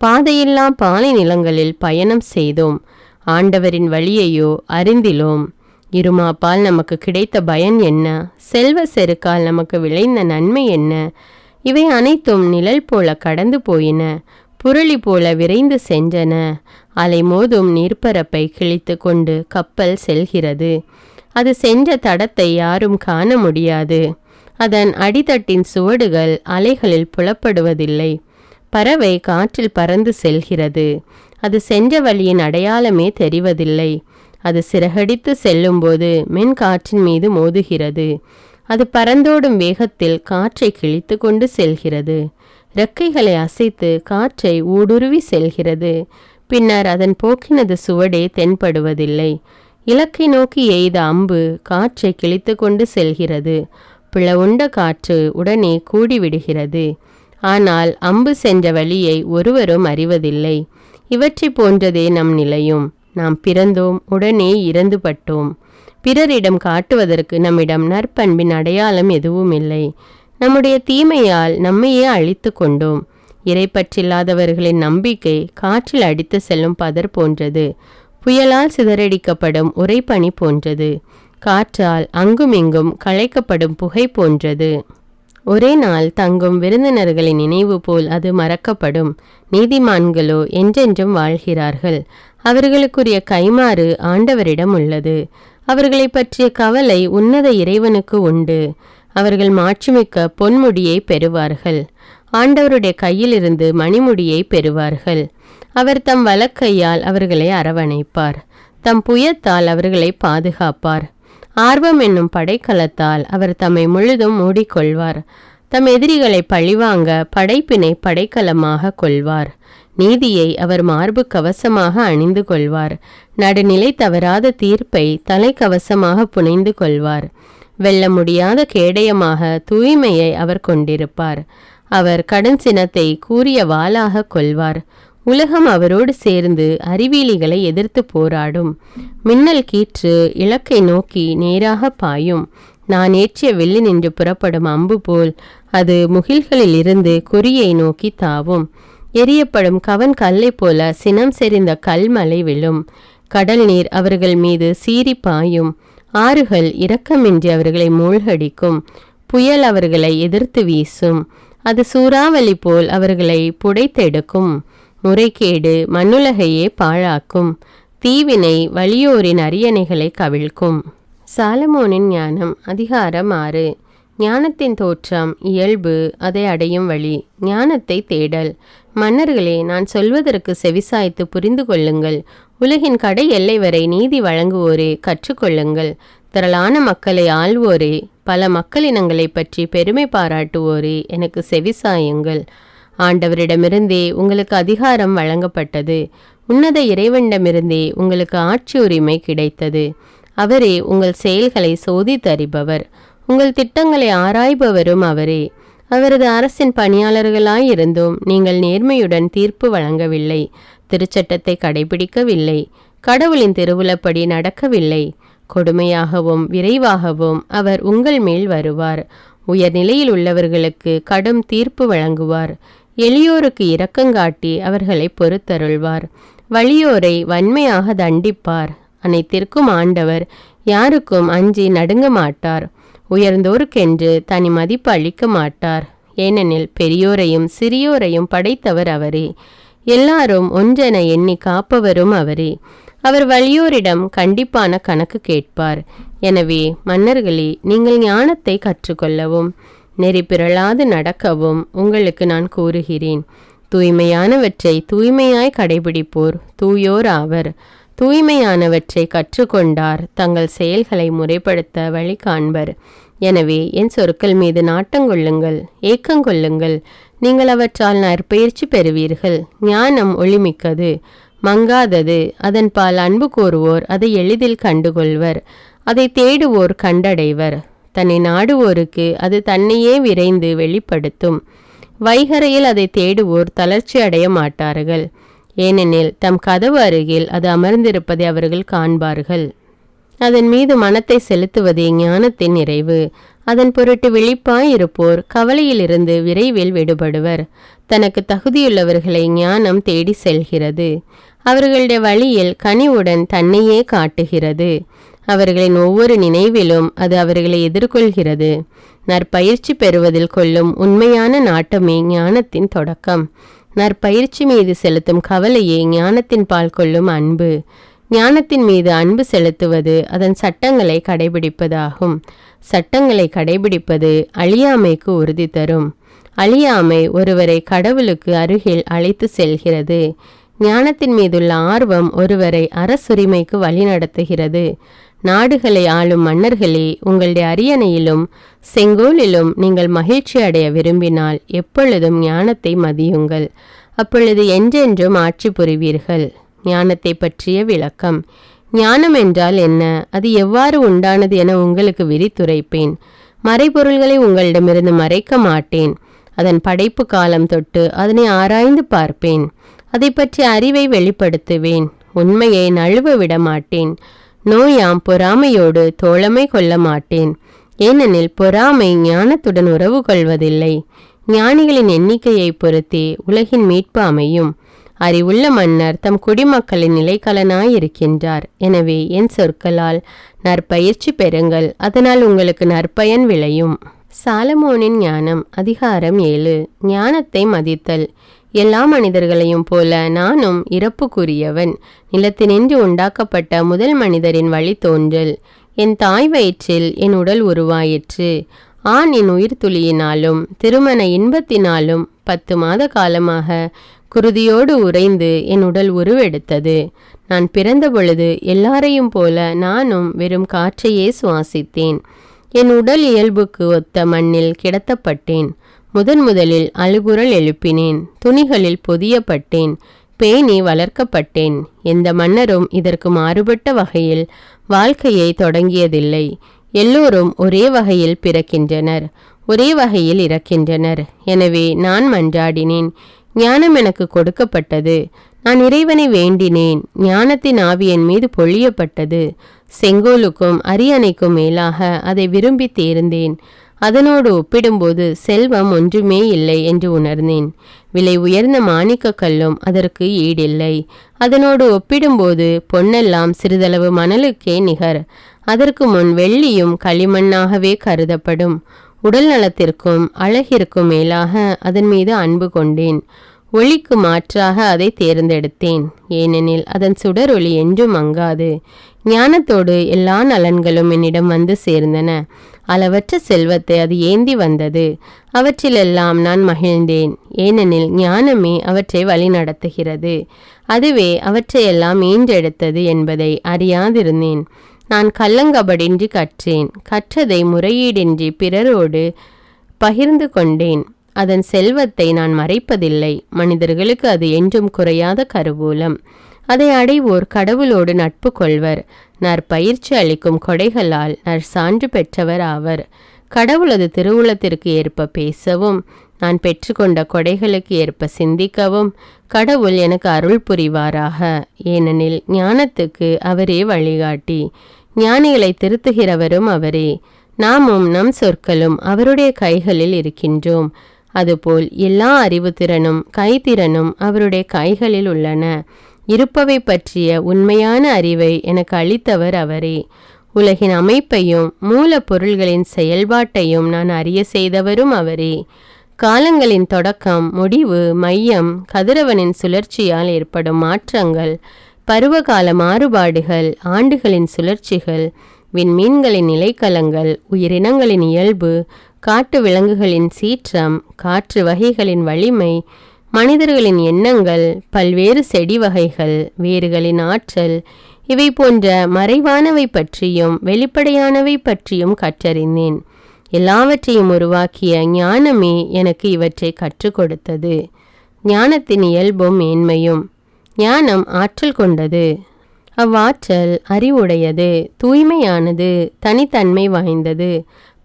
பாதையில்லா பாலை நிலங்களில் பயணம் செய்தோம். ஆண்டவரின் வழியையோ அறிந்திலோம். இருமாப்பால் நமக்கு கிடைத்த பயன் என்ன? செல்வ செருக்கால் நமக்கு விளைந்த நன்மை என்ன? இவை அனைத்தும் நிழல் போல கடந்து போயின, புரளி போல விரைந்து சென்றன. அலை மோதும் நீர்ப்பரப்பை கிழித்து கொண்டு கப்பல் செல்கிறது. அது சென்ற தடத்தை யாரும் காண முடியாது. அதன் அடித்தட்டின் சுவடுகள் அலைகளில் புலப்படுவதில்லை. பறவை காற்றில் பறந்து செல்கிறது. அது சென்ற வழியின் அடையாளமே தெரிவதில்லை. அது சிறகடித்து செல்லும்போது மென்காற்றின் மீது மோதுகிறது. அது பறந்தோடும் வேகத்தில் காற்றை கிழித்து கொண்டு செல்கிறது. இறக்கைகளை அசைத்து காற்றை ஊடுருவி செல்கிறது. பின்னர் அதன் போக்கினது சுவடே தென்படுவதில்லை. இலக்கை நோக்கி எய்த அம்பு காற்றை கிழித்து கொண்டு செல்கிறது. பிளவுண்ட காற்று உடனே கூடிவிடுகிறது. ஆனால் அம்பு சென்ற வழியை ஒருவரும் அறிவதில்லை. இவற்றை போன்றதே நம் நிலையும். நாம் பிறந்தோம், உடனே இறந்துபட்டோம். பிறரிடம் காட்டுவதற்கு நம்மிடம் நற்பண்பின் அடையாளம் எதுவும் இல்லை. நம்முடைய தீமையால் நம்மையே அழித்து கொண்டோம். இறைப்பற்றில்லாதவர்களின் நம்பிக்கை காற்றில் அடித்து செல்லும் பதர் போன்றது. புயலால் சிதறடிக்கப்படும் உறைபனி போன்றது. காற்றால் அங்குமிங்கும் களைக்கப்படும் புகை போன்றது. ஒரே நாள் தங்கும் விருந்தினர்களின் நினைவு போல் அது மறக்கப்படும். நீதிமான்களோ என்றென்றும் வாழ்கிறார்கள். அவர்களுக்குரிய கைமாறு ஆண்டவரிடம் உள்ளது. அவர்களை பற்றிய கவலை உன்னத இறைவனுக்கு உண்டு. அவர்கள் மாட்சிமிக்க பொன்முடியை பெறுவார்கள். ஆண்டவருடைய கையிலிருந்து மணிமுடியை பெறுவார்கள். அவர் தம் வலக்கையால் அவர்களை அரவணைப்பார். தம் புயத்தால் அவர்களை பாதுகாப்பார். ஆர்வம் என்னும் படைக்கலத்தால் அவர் தம்மை முழுதும் மூடிக்கொள்வார். தம் எதிரிகளை பழிவாங்க படைப்பினை படைக்கலமாக கொள்வார். நீதியை அவர் மார்பு கவசமாக அணிந்து கொள்வார். நடுநிலை தவறாத தீர்ப்பை தலைக்கவசமாக புனைந்து கொள்வார். வெல்ல முடியாத கேடயமாக தூய்மையை அவர் கொண்டிருப்பார். அவர் கடும் சினத்தை கூரிய வாளாக கொள்வார். உலகம் அவரோடு சேர்ந்து அறிவியலிகளை எதிர்த்து போராடும். மின்னல் கீற்று இலக்கை நோக்கி நேராக பாயும். நான் ஏற்றிய வெள்ளி நின்று புறப்படும் அம்பு போல் அது முகில்களில் இருந்து குறியை நோக்கி தாவும். எரியப்படும் கவன் கல்லை போல சினம் செறிந்த கல்மலை விழும். கடல் நீர் அவர்கள் மீது சீறி பாயும். ஆறுகள் இரக்கமின்றி அவர்களை மூழ்கடிக்கும். புயல் அவர்களை எதிர்த்து வீசும். அது சூறாவளி போல் அவர்களை புடைத்தெடுக்கும். முறைகேடு மண்ணுலகையே பாழாக்கும். தீவினை வலியோரின் அரியணைகளை கவிழ்க்கும். சாலமோனின் ஞானம் அதிகாரம் 6. ஞானத்தின் தோற்றம், இயல்பு, அதை அடையும் வழி. ஞானத்தை தேடல். மன்னர்களே, நான் சொல்வதற்கு செவிசாய்த்து புரிந்து கொள்ளுங்கள். உலகின் கடை எல்லை வரை நீதி வழங்குவோரே, கற்றுக்கொள்ளுங்கள். திரளான மக்களை ஆள்வோரே, பல மக்களினங்களை பற்றி பெருமை பாராட்டுவோரே, எனக்கு செவிசாயுங்கள். ஆண்டவரிடமிருந்தே உங்களுக்கு அதிகாரம் வழங்கப்பட்டது. உன்னத இறைவனிடமிருந்தே உங்களுக்கு ஆட்சி உரிமை கிடைத்தது. அவரே உங்கள் செயல்களை சோதித்தறிபவர். உங்கள் திட்டங்களை ஆராய்பவரும் அவரே. அவரது அரசின் பணியாளர்களாயிருந்தும் நீங்கள் நேர்மையுடன் தீர்ப்பு வழங்கவில்லை. திருச்சட்டத்தை கடைபிடிக்கவில்லை. கடவுளின் திருவுளப்படி நடக்கவில்லை. கொடுமையாகவும் விரைவாகவும் அவர் உங்கள் மேல் வருவார். உயர்நிலையில் உள்ளவர்களுக்கு கடும் தீர்ப்பு வழங்குவார். எளியோருக்கு இரக்கங்காட்டி அவர்களை பொறுத்தருள்வார். வலியோரை வன்மையாக தண்டிப்பார். அனைத்திற்கும் ஆண்டவர் யாருக்கும் அஞ்சி நடுங்க மாட்டார். உயர்ந்தோருக்கென்று தனி மதிப்பு அளிக்க மாட்டார். ஏனெனில் பெரியோரையும் சிறியோரையும் படைத்தவர் அவரே. எல்லாரும் ஒன்றென எண்ணி காப்பவரும் அவரே. அவர் வலியோரிடம் கண்டிப்பான கணக்கு கேட்பார். எனவே மன்னர்களே, நீங்கள் ஞானத்தை கற்றுக்கொள்ளவும் நெறி பிறழாது நடக்கவும் உங்களுக்கு நான் கூறுகிறேன். தூய்மையானவற்றை தூய்மையாய் கடைபிடிப்போர் தூயோர் ஆவர். தூய்மையானவற்றை கற்றுக்கொண்டார் தங்கள் செயல்களை முறைப்படுத்த வழி காண்பர். எனவே என் சொற்கள் மீது நாட்டங்கொள்ளுங்கள், ஏக்கங்கொள்ளுங்கள். நீங்கள் அவற்றால் நற்பயிற்சி பெறுவீர்கள். ஞானம் ஒளிமிக்கது, மங்காதது. அதன் பால் அன்பு கோருவோர் அதை எளிதில் கண்டுகொள்வர். அதை தேடுவோர் கண்டடைவர். தன்னை நாடுவோருக்கு அது தன்னையே விரைந்து வெளிப்படுத்தும். வைகரையில் அதை தேடுவோர் தளர்ச்சி அடைய மாட்டார்கள். ஏனெனில் தம் கதவு அருகில் அது அமர்ந்திருப்பதை அவர்கள் காண்பார்கள். அதன் மீது மனத்தை செலுத்துவதே ஞானத்தின் நிறைவு. அதன் பொருட்டு விழிப்பாயிருப்போர் கவலையிலிருந்து விரைவில் விடுபடுவர். தனக்கு தகுதியுள்ளவர்களை ஞானம் தேடி செல்கிறது. அவர்களுடைய வழியில் கனிவுடன் தன்னையே காட்டுகிறது. அவர்களின் ஒவ்வொரு நினைவிலும் அது அவர்களை எதிர்கொள்கிறது. நற்பயிற்சி பெறுவதில் கொள்ளும் உண்மையான நாட்டமே ஞானத்தின் தொடக்கம். நற்பயிற்சி மீது செலுத்தும் கவலையே ஞானத்தின் பால் கொள்ளும் அன்பு. ஞானத்தின் மீது அன்பு செலுத்துவது அதன் சட்டங்களை கடைபிடிப்பதாகும். சட்டங்களை கடைபிடிப்பது அழியாமைக்கு உறுதி தரும். அழியாமை ஒருவரை கடவுளுக்கு அருகில் அழைத்து செல்கிறது. ஞானத்தின் மீதுள்ள ஆர்வம் ஒருவரை அரசுரிமைக்கு வழிநடத்துகிறது. நாடுகளை ஆளும் மன்னர்களே, உங்களுடைய அரியணையிலும் செங்கோலிலும் நீங்கள் மகிழ்ச்சி அடைய விரும்பினால் எப்பொழுதும் ஞானத்தை மதியுங்கள். அப்பொழுது என்றென்றும் ஆட்சி புரிவீர்கள். ஞானத்தை பற்றிய விளக்கம். ஞானம் என்றால் என்ன, அது எவ்வாறு உண்டானது என உங்களுக்கு விரித்துரைப்பேன். மறைபொருள்களை உங்களிடமிருந்து மறைக்க மாட்டேன். அதன் படைப்பு காலம் தொட்டு அதனை ஆராய்ந்து பார்ப்பேன். அதை பற்றி அறிவை வெளிப்படுத்துவேன். உண்மையை நழுவ விட மாட்டேன். நோயாம் பொறாமையோடு தோழமை கொள்ள மாட்டேன். ஏனெனில் பொறாமை ஞானத்துடன் உறவு கொள்வதில்லை. ஞானிகளின் எண்ணிக்கையை பொறுத்தே உலகின் மீட்பு அமையும். அறிவுள்ள மன்னர் தம் குடிமக்களின் நிலைக்கலனாயிருக்கின்றார். எனவே என் சொற்களால் நற்பயிற்சி பெறுங்கள், அதனால் உங்களுக்கு நற்பயன் விளையும். சாலமோனின் ஞானம் அதிகாரம் 7. ஞானத்தை மதித்தல். எல்லா மனிதர்களையும் போல நானும் இறப்புக்குரியவன். நிலத்தினின்று உண்டாக்கப்பட்ட முதல் மனிதரின் வழி தோன்றல். என் தாய் வயிற்றில் என் உடல் உருவாயிற்று. ஆண் என் உயிர் துளியினாலும் திருமண இன்பத்தினாலும் 10 மாத காலமாக குருதியோடு உறைந்து என் உடல் உருவெடுத்தது. நான் பிறந்த பொழுது எல்லாரையும் போல நானும் வெறும் காற்றையே சுவாசித்தேன். என் உடல் இயல்புக்கு ஒத்த மண்ணில் கிடத்தப்பட்டேன். முதலில் அழுகுரல் எழுப்பினேன். துணிகளில் பொதியப்பட்டேன். பேணி வளர்க்கப்பட்டேன். எந்த மன்னரும் இதற்கு மாறுபட்ட வகையில் வாழ்க்கையை தொடங்கியதில்லை. எல்லோரும் ஒரே வகையில் பிறக்கின்றனர், ஒரே வகையில் இறக்கின்றனர். எனவே நான் மன்றாடினேன், ஞானம் எனக்கு கொடுக்கப்பட்டது. நான் இறைவனை வேண்டினேன், ஞானத்தின் ஆவி என் மீது பொழியப்பட்டது. செங்கோலுக்கும் அரியணைக்கும் மேலாக அதை விரும்பி தேர்ந்தேன். அதனோடு ஒப்பிடும்போது செல்வம் ஒன்றுமே இல்லை என்று உணர்ந்தேன். விலை உயர்ந்த மாணிக்க கல்லும் அதற்கு ஈடில்லை. அதனோடு ஒப்பிடும்போது பொன்னெல்லாம் சிறிதளவு மணலுக்கே நிகர். அதற்கு முன் வெள்ளியும் களிமண்ணாகவே கருதப்படும். உடல் நலத்திற்கும் அழகிற்கும் மேலாக அதன் மீது அன்பு கொண்டேன். ஒளிக்கு மாற்றாக அதை தேர்ந்தெடுத்தேன், ஏனெனில் அதன் சுடரொளி என்றும் மங்காது. ஞானத்தோடு எல்லா நலன்களும் என்னிடம் வந்து சேர்ந்தன. அளவற்ற செல்வத்தை அது ஏந்தி வந்தது. அவற்றிலெல்லாம் நான் மகிழ்ந்தேன், ஏனெனில் ஞானமே அவற்றை வழிநடத்துகிறது. அதுவே அவற்றையெல்லாம் ஈன்றெடுத்தது என்பதை அறியாதிருந்தேன். நான் கள்ளங்கபடின்றி கற்றேன். கற்றதை முறையீடின்றி பிறரோடு பகிர்ந்து கொண்டேன். அதன் செல்வத்தை நான் மறைப்பதில்லை. மனிதர்களுக்கு அது என்றும் குறையாத கருவூலம். அதை அடைவோர் கடவுளோடு நட்பு கொள்வர். நற்பயிற்சி அளிக்கும் கொடைகளால் நற்சான்று பெற்றவர் ஆவர். கடவுளது திருவுளத்திற்கு ஏற்ப பேசவும், நான் பெற்றுக்கொண்ட கொடைகளுக்கு ஏற்ப சிந்திக்கவும் கடவுள் எனக்கு அருள் புரிவாராக. ஏனெனில் ஞானத்துக்கு அவரே வழிகாட்டி, ஞானிகளை திருத்துகிறவரும் அவரே. நாமும் நம் சொற்களும் அவருடைய கைகளில் இருக்கின்றோம். அதுபோல் எல்லா அறிவுத்திறனும் கைத்திறனும் அவருடைய கைகளில் உள்ளன. இருப்பவை பற்றிய உண்மையான அறிவை எனக்கு அளித்தவர் அவரே. உலகின் அமைப்பையும் மூலப்பொருள்களின் செயல்பாட்டையும் நான் அறிய செய்தவரும் அவரே. காலங்களின் தொடக்கம், முடிவு, மையம், கதிரவனின் சுழற்சியால் ஏற்படும் மாற்றங்கள், பருவகால மாறுபாடுகள், ஆண்டுகளின் சுழற்சிகள், விண்மீன்களின் நிலைக்கலங்கள், உயிரினங்களின் இயல்பு, காட்டு விலங்குகளின் சீற்றம், காற்று வகைகளின் வலிமை, மனிதர்களின் எண்ணங்கள், பல்வேறு செடி வகைகள், வேர்களின் ஆற்றல், இவை போன்ற மறைவானவை பற்றியும் வெளிப்படையானவை பற்றியும் கற்றறிந்தேன். எல்லாவற்றையும் உருவாக்கிய ஞானமே எனக்கு இவற்றை கற்றுக் கொடுத்தது. ஞானத்தின் இயல்பும் மேன்மையும். ஞானம் ஆற்றல் கொண்டது. அவ்வாற்றல் அறிவுடையது, தூய்மையானது, தனித்தன்மை வாய்ந்தது,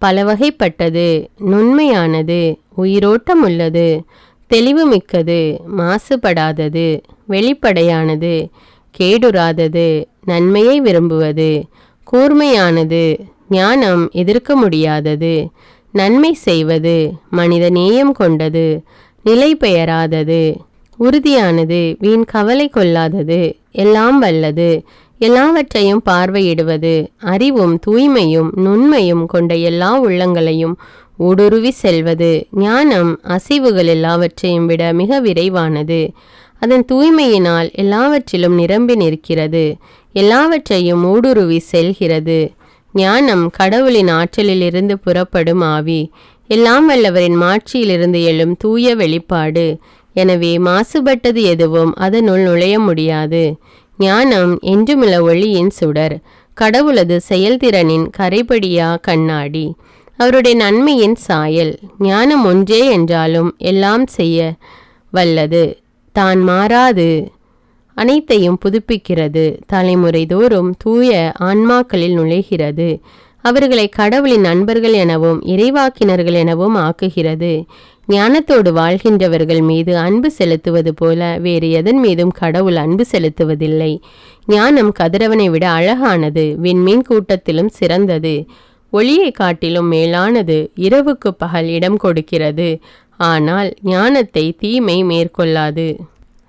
பலவகைப்பட்டது, நுண்மையானது, உயிரோட்டம் உள்ளது, தெளிவுமிக்கது, மாசுபடாதது, வெளிப்படையானது, கேடுறாதது, நன்மையை விரும்புவது, கூர்மையானது, ஞானம் எதிர்க்க முடியாதது, நன்மை செய்வது, மனித நேயம் கொண்டது, நிலை பெயராதது, உறுதியானது, வீண் கவலை கொள்ளாதது, எல்லாம் வல்லது, எல்லாவற்றையும் பார்வையிடுவது, அறிவும் தூய்மையும் நுண்மையும் கொண்ட எல்லா உள்ளங்களையும் ஊடுருவி செல்வது. ஞானம் அசைவுகள் எல்லாவற்றையும் விட மிக விரைவானது. அதன் தூய்மையினால் எல்லாவற்றிலும் நிரம்பி நிற்கிறது, எல்லாவற்றையும் ஊடுருவி செல்கிறது. ஞானம் கடவுளின் ஆற்றலிலிருந்து புறப்படும் ஆவி, எல்லாம் வல்லவரின் மாட்சியிலிருந்து எழும் தூய வெளிப்பாடு. எனவே மாசுபட்டது எதுவும் அதனுள் நுழைய முடியாது. ஞானம் என்றுமுள்ள ஒளியின் சுடர், கடவுளது செயல்திறனின் கரைபடியா கண்ணாடி, அவருடைய நன்மையின் சாயல். ஞானம் ஒன்றே என்றாலும் எல்லாம் செய்ய வல்லது, தான் மாறாது, அனைத்தையும் புதுப்பிக்கிறது, தலைமுறை தோறும் தூய ஆன்மாக்களில் நுழைகிறது, அவர்களை கடவுளின் நண்பர்கள் எனவும் இறைவாக்கினர்கள் எனவும் ஆக்குகிறது. ஞானத்தோடு வாழ்கின்றவர்கள் மீது அன்பு செலுத்துவது போல வேறு எதன் மீதும் கடவுள் அன்பு செலுத்துவதில்லை. ஞானம் கதிரவனை விட அழகானது, விண்மீன் கூட்டத்திலும் சிறந்தது, ஒளியை காட்டிலும் மேலானது, இரவுக்கு பகல் இடம் கொடுக்கிறது, ஆனால் ஞானத்தை தீமை மேற்கொள்ளாது.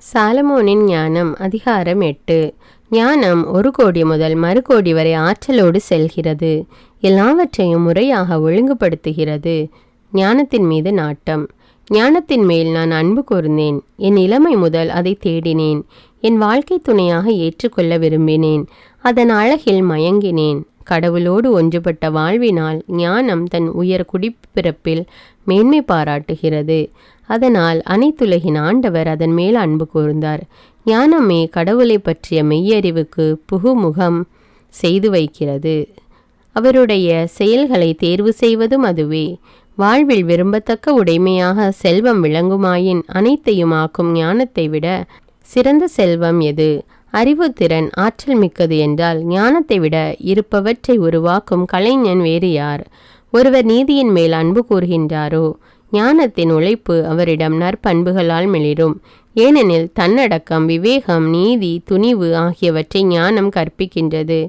சாலமோனின் ஞானம். அதிகாரம் 8. ஞானம் 1 கோடி முதல் மறு கோடி வரை ஆற்றலோடு செல்கிறது, எல்லாவற்றையும் முறையாக ஒழுங்குபடுத்துகிறது. ஞானத்தின் மீது நாட்டம். ஞானத்தின் மேல் நான் அன்பு கூர்ந்தேன். என் இளமை முதல் அதை தேடினேன். என் வாழ்க்கை துணையாக ஏற்றுக்கொள்ள விரும்பினேன். அதன் அழகில் மயங்கினேன். கடவுளோடு ஒன்றுபட்ட வாழ்வினால் ஞானம் தன் உயர் குடிப்பிறப்பில் மேன்மை பாராட்டுகிறது. அதனால் அனைத்துலகின் ஆண்டவர் அதன் மேல் அன்பு கூர்ந்தார். ஞானமே கடவுளை பற்றிய மெய்யறிவுக்கு புகுமுகம் செய்து வைக்கிறது. அவருடைய செயல்களை தேர்வு செய்வதும் அதுவே. வாழ்வில் விரும்பத்தக்க உடைமையாக செல்வம் விளங்குமாயின் அனைத்தையும் ஆக்கும் ஞானத்தை விட சிறந்த செல்வம் எது? அறிவுத்திறன் ஆற்றல் மிக்கது என்றால் ஞானத்தை விட இருப்பவற்றை உருவாக்கும் கலைஞன் வேறு யார்? ஒருவர் நீதியின் மேல் அன்பு கூறுகின்றாரோ, ஞானத்தின் உழைப்பு அவரிடம் நற்பண்புகளால் மிளிரும். ஏனெனில் தன்னடக்கம், விவேகம், நீதி, துணிவு ஆகியவற்றை ஞானம் கற்பிக்கின்றது.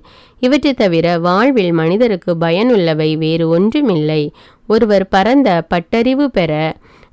இவற்றை தவிர வாழ்வில் மனிதருக்கு பயனுள்ளவை வேறு ஒன்றுமில்லை. ஒருவர் பரந்த பட்டறிவு பெற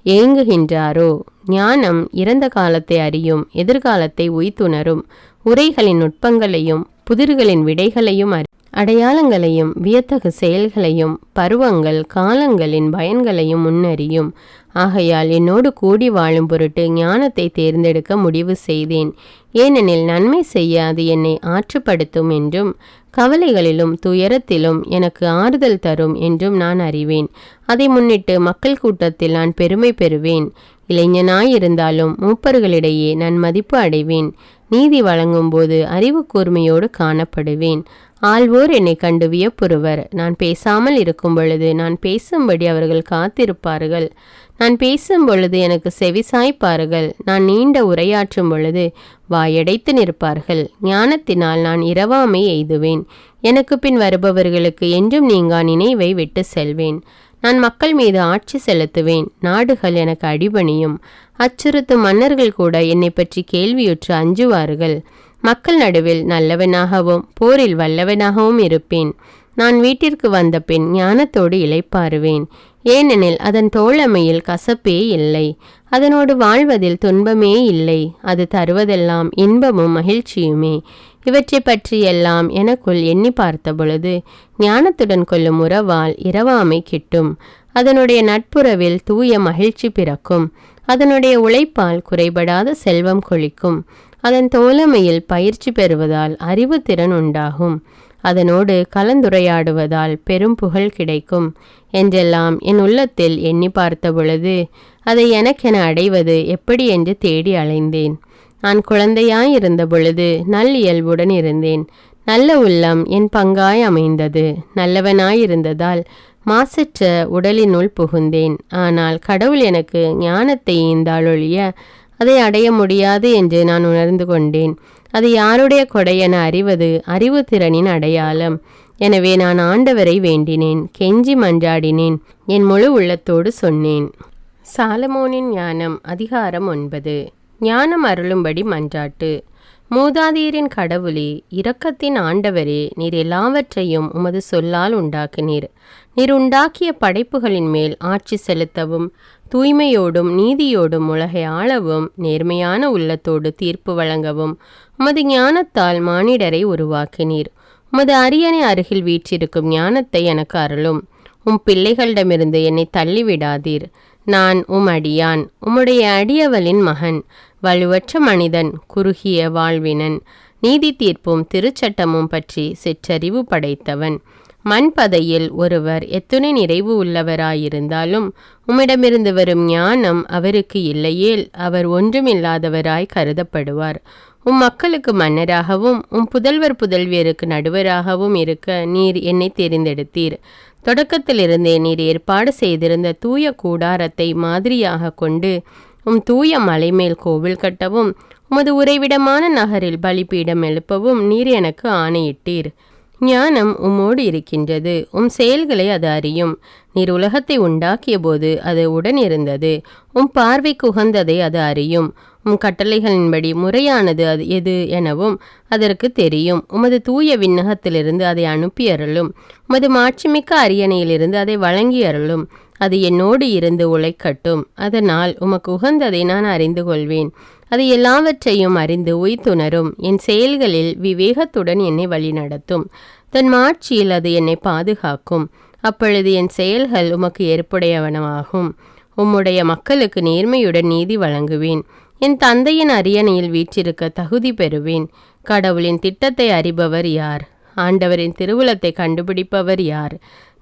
ஏங்குகின்றாரோ, ஞானம் இறந்த காலத்தை அறியும், எதிர்காலத்தை உய்த்துணரும், உரைகளின் நுட்பங்களையும் புதிர்களின் விடைகளையும் அடையாளங்களையும் வியத்தகு செயல்களையும் பருவங்கள் காலங்களின் பயன்களையும் முன்னறியும். ஆகையால் என்னோடு கூடி வாழும் பொருட்டு ஞானத்தை தேர்ந்தெடுக்க முடிவு செய்தேன். ஏனெனில் நன்மை செய்ய அது என்னை ஆற்றுப்படுத்தும் என்றும் கவலைகளிலும் துயரத்திலும் எனக்கு ஆறுதல் தரும் என்றும் நான் அறிவேன். அதை முன்னிட்டு மக்கள் கூட்டத்தில் நான் பெருமை பெறுவேன். இளைஞனாயிருந்தாலும் மூப்பர்களிடையே நான் மதிப்பு அடைவேன். நீதி வழங்கும் போது அறிவு கூர்மையோடு காணப்படுவேன். ஆள்வோர் என்னை கண்டு வியப்புறுவர். நான் பேசாமல் இருக்கும் பொழுது நான் பேசும்படி அவர்கள் காத்திருப்பார்கள். நான் பேசும் பொழுது எனக்கு செவிசாய்ப்பார்கள். நான் நீண்ட உரையாற்றும் பொழுது வாயடைத்து நிற்பார்கள். ஞானத்தினால் நான் இரவாமை எய்துவேன். எனக்கு பின் வருபவர்களுக்கு என்றும் நீங்கா நினைவை விட்டு செல்வேன். நான் மக்கள் மீது ஆட்சி செலுத்துவேன். நாடுகள் எனக்கு அடிபணியும். அச்சுறுத்தும் மன்னர்கள் கூட என்னை பற்றி கேள்வியுற்று அஞ்சுவார்கள். மக்கள் நடுவில் நல்லவனாகவும் போரில் வல்லவனாகவும் இருப்பேன். நான் வீட்டிற்கு வந்த பின் ஞானத்தோடு இளைப்பாறுவேன். ஏனெனில் அதன் தோழமையில் கசப்பே இல்லை, அதனோடு வாழ்வதில் துன்பமே இல்லை. அது தருவதெல்லாம் இன்பமும் மகிழ்ச்சியுமே. இவற்றை பற்றியெல்லாம் எனக்குள் எண்ணி பார்த்த பொழுது ஞானத்துடன் கொள்ளும் உறவால் இரவாமை கிட்டும். அதனுடைய நட்புறவில் தூய மகிழ்ச்சி பிறக்கும். அதனுடைய உழைப்பால் குறைபடாத செல்வம் கொளிக்கும். அதன் தோழமையில் பயிற்சி பெறுவதால் அறிவு திறன் உண்டாகும். அதனோடு கலந்துரையாடுவதால் பெரும் புகழ் கிடைக்கும் என்றெல்லாம் என் உள்ளத்தில் எண்ணி பார்த்த பொழுது அதை எனக்கென அடைவது எப்படி என்று தேடி அலைந்தேன். நான் குழந்தையாயிருந்த பொழுது நல்லியல்புடன் இருந்தேன். நல்ல உள்ளம் என் பங்காய் அமைந்தது. நல்லவனாயிருந்ததால் மாசற்ற உடலினுள் புகுந்தேன். ஆனால் கடவுள் எனக்கு ஞானத்தை ஈந்தாலொழிய அதை அடைய முடியாது என்று நான் உணர்ந்து கொண்டேன். அது யாருடைய கொடை என அறிவது அறிவு திறனின் அடையாளம். எனவே நான் ஆண்டவரை வேண்டினேன், கெஞ்சி மன்றாடினேன், என் முழு உள்ளத்தோடு சொன்னேன். சாலமோனின் ஞானம் அதிகாரம் 9. ஞானம் அருளும்படி மன்றாட்டு. மூதாதையரின் கடவுளே, இரக்கத்தின் ஆண்டவரே, நீர் எல்லாவற்றையும் உமது சொல்லால் உண்டாக்கினீர். நீர் உண்டாக்கிய படைப்புகளின் மேல் ஆட்சி செலுத்தவும் தூய்மையோடும் நீதியோடும் உலகை ஆளவும் நேர்மையான உள்ளத்தோடு தீர்ப்பு வழங்கவும் உமது ஞானத்தால் மானிடரை உருவாக்கினீர். உமது அரியணை அருகில் வீற்றிருக்கும் ஞானத்தை எனக்கு அருளும். உம் பிள்ளைகளிடமிருந்து என்னை தள்ளிவிடாதீர். நான் உம் அடியான், உம்முடைய அடியவளின் மகன், வலுவற்ற மனிதன், குறுகிய வாழ்வினன், நீதி தீர்ப்பும் திருச்சட்டமும் பற்றி சிற்றறிவு படைத்தவன். மண்பதையில் ஒருவர் எத்துணை நிறைவு உள்ளவராயிருந்தாலும் உம்மிடமிருந்து வரும் ஞானம் அவருக்கு இல்லையேல் அவர் ஒன்றுமில்லாதவராய் கருதப்படுவார். உம் மக்களுக்கு மன்னராகவும் உம் புதல்வர் புதல்வியருக்கு நடுவராகவும் இருக்க நீர் என்னை தெரிந்தெடுத்தீர். தொடக்கத்திலிருந்தே நீர் ஏற்பாடு செய்திருந்த தூய கூடாரத்தை மாதிரியாக கொண்டு உம் தூய மலைமேல் கோவில் கட்டவும் உமது உறைவிடமான நகரில் பலிபீடம் எழுப்பவும் நீர் எனக்கு ஆணையிட்டீர். ஞானம் உம்மோடு இருக்கின்றது, உம் செயல்களை அது அறியும். நீர் உலகத்தை உண்டாக்கிய போது அது உடன் இருந்தது. உம் பார்வைக்கு உகந்ததை அது அறியும். உம் கட்டளைகளின்படி முறையானது அது எது எனவும் அதற்கு தெரியும். உமது தூய விண்ணகத்திலிருந்து அதை அனுப்பி அருளும். உமது மாட்சிமிக்க அரியணையிலிருந்து அதை வழங்கி அருளும். அது என்னோடு இருந்து உழைக்கட்டும். அதனால் உமக்கு உகந்ததை நான் அறிந்து கொள்வேன். அது எல்லாவற்றையும் அறிந்து உய்த்துணரும். என் செயல்களில் விவேகத்துடன் என்னை வழிநடத்தும். தன் மாட்சியில் அது என்னை பாதுகாக்கும். அப்பொழுது என் செயல்கள் உமக்கு ஏற்புடையவனமாகும். உம்முடைய மக்களுக்கு நேர்மையுடன் நீதி வழங்குவேன். என் தந்தையின் அரியணையில் வீற்றிருக்க தகுதி பெறுவேன். கடவுளின் திட்டத்தை அறிபவர் யார்? ஆண்டவரின் திருவுளத்தை கண்டுபிடிப்பவர் யார்?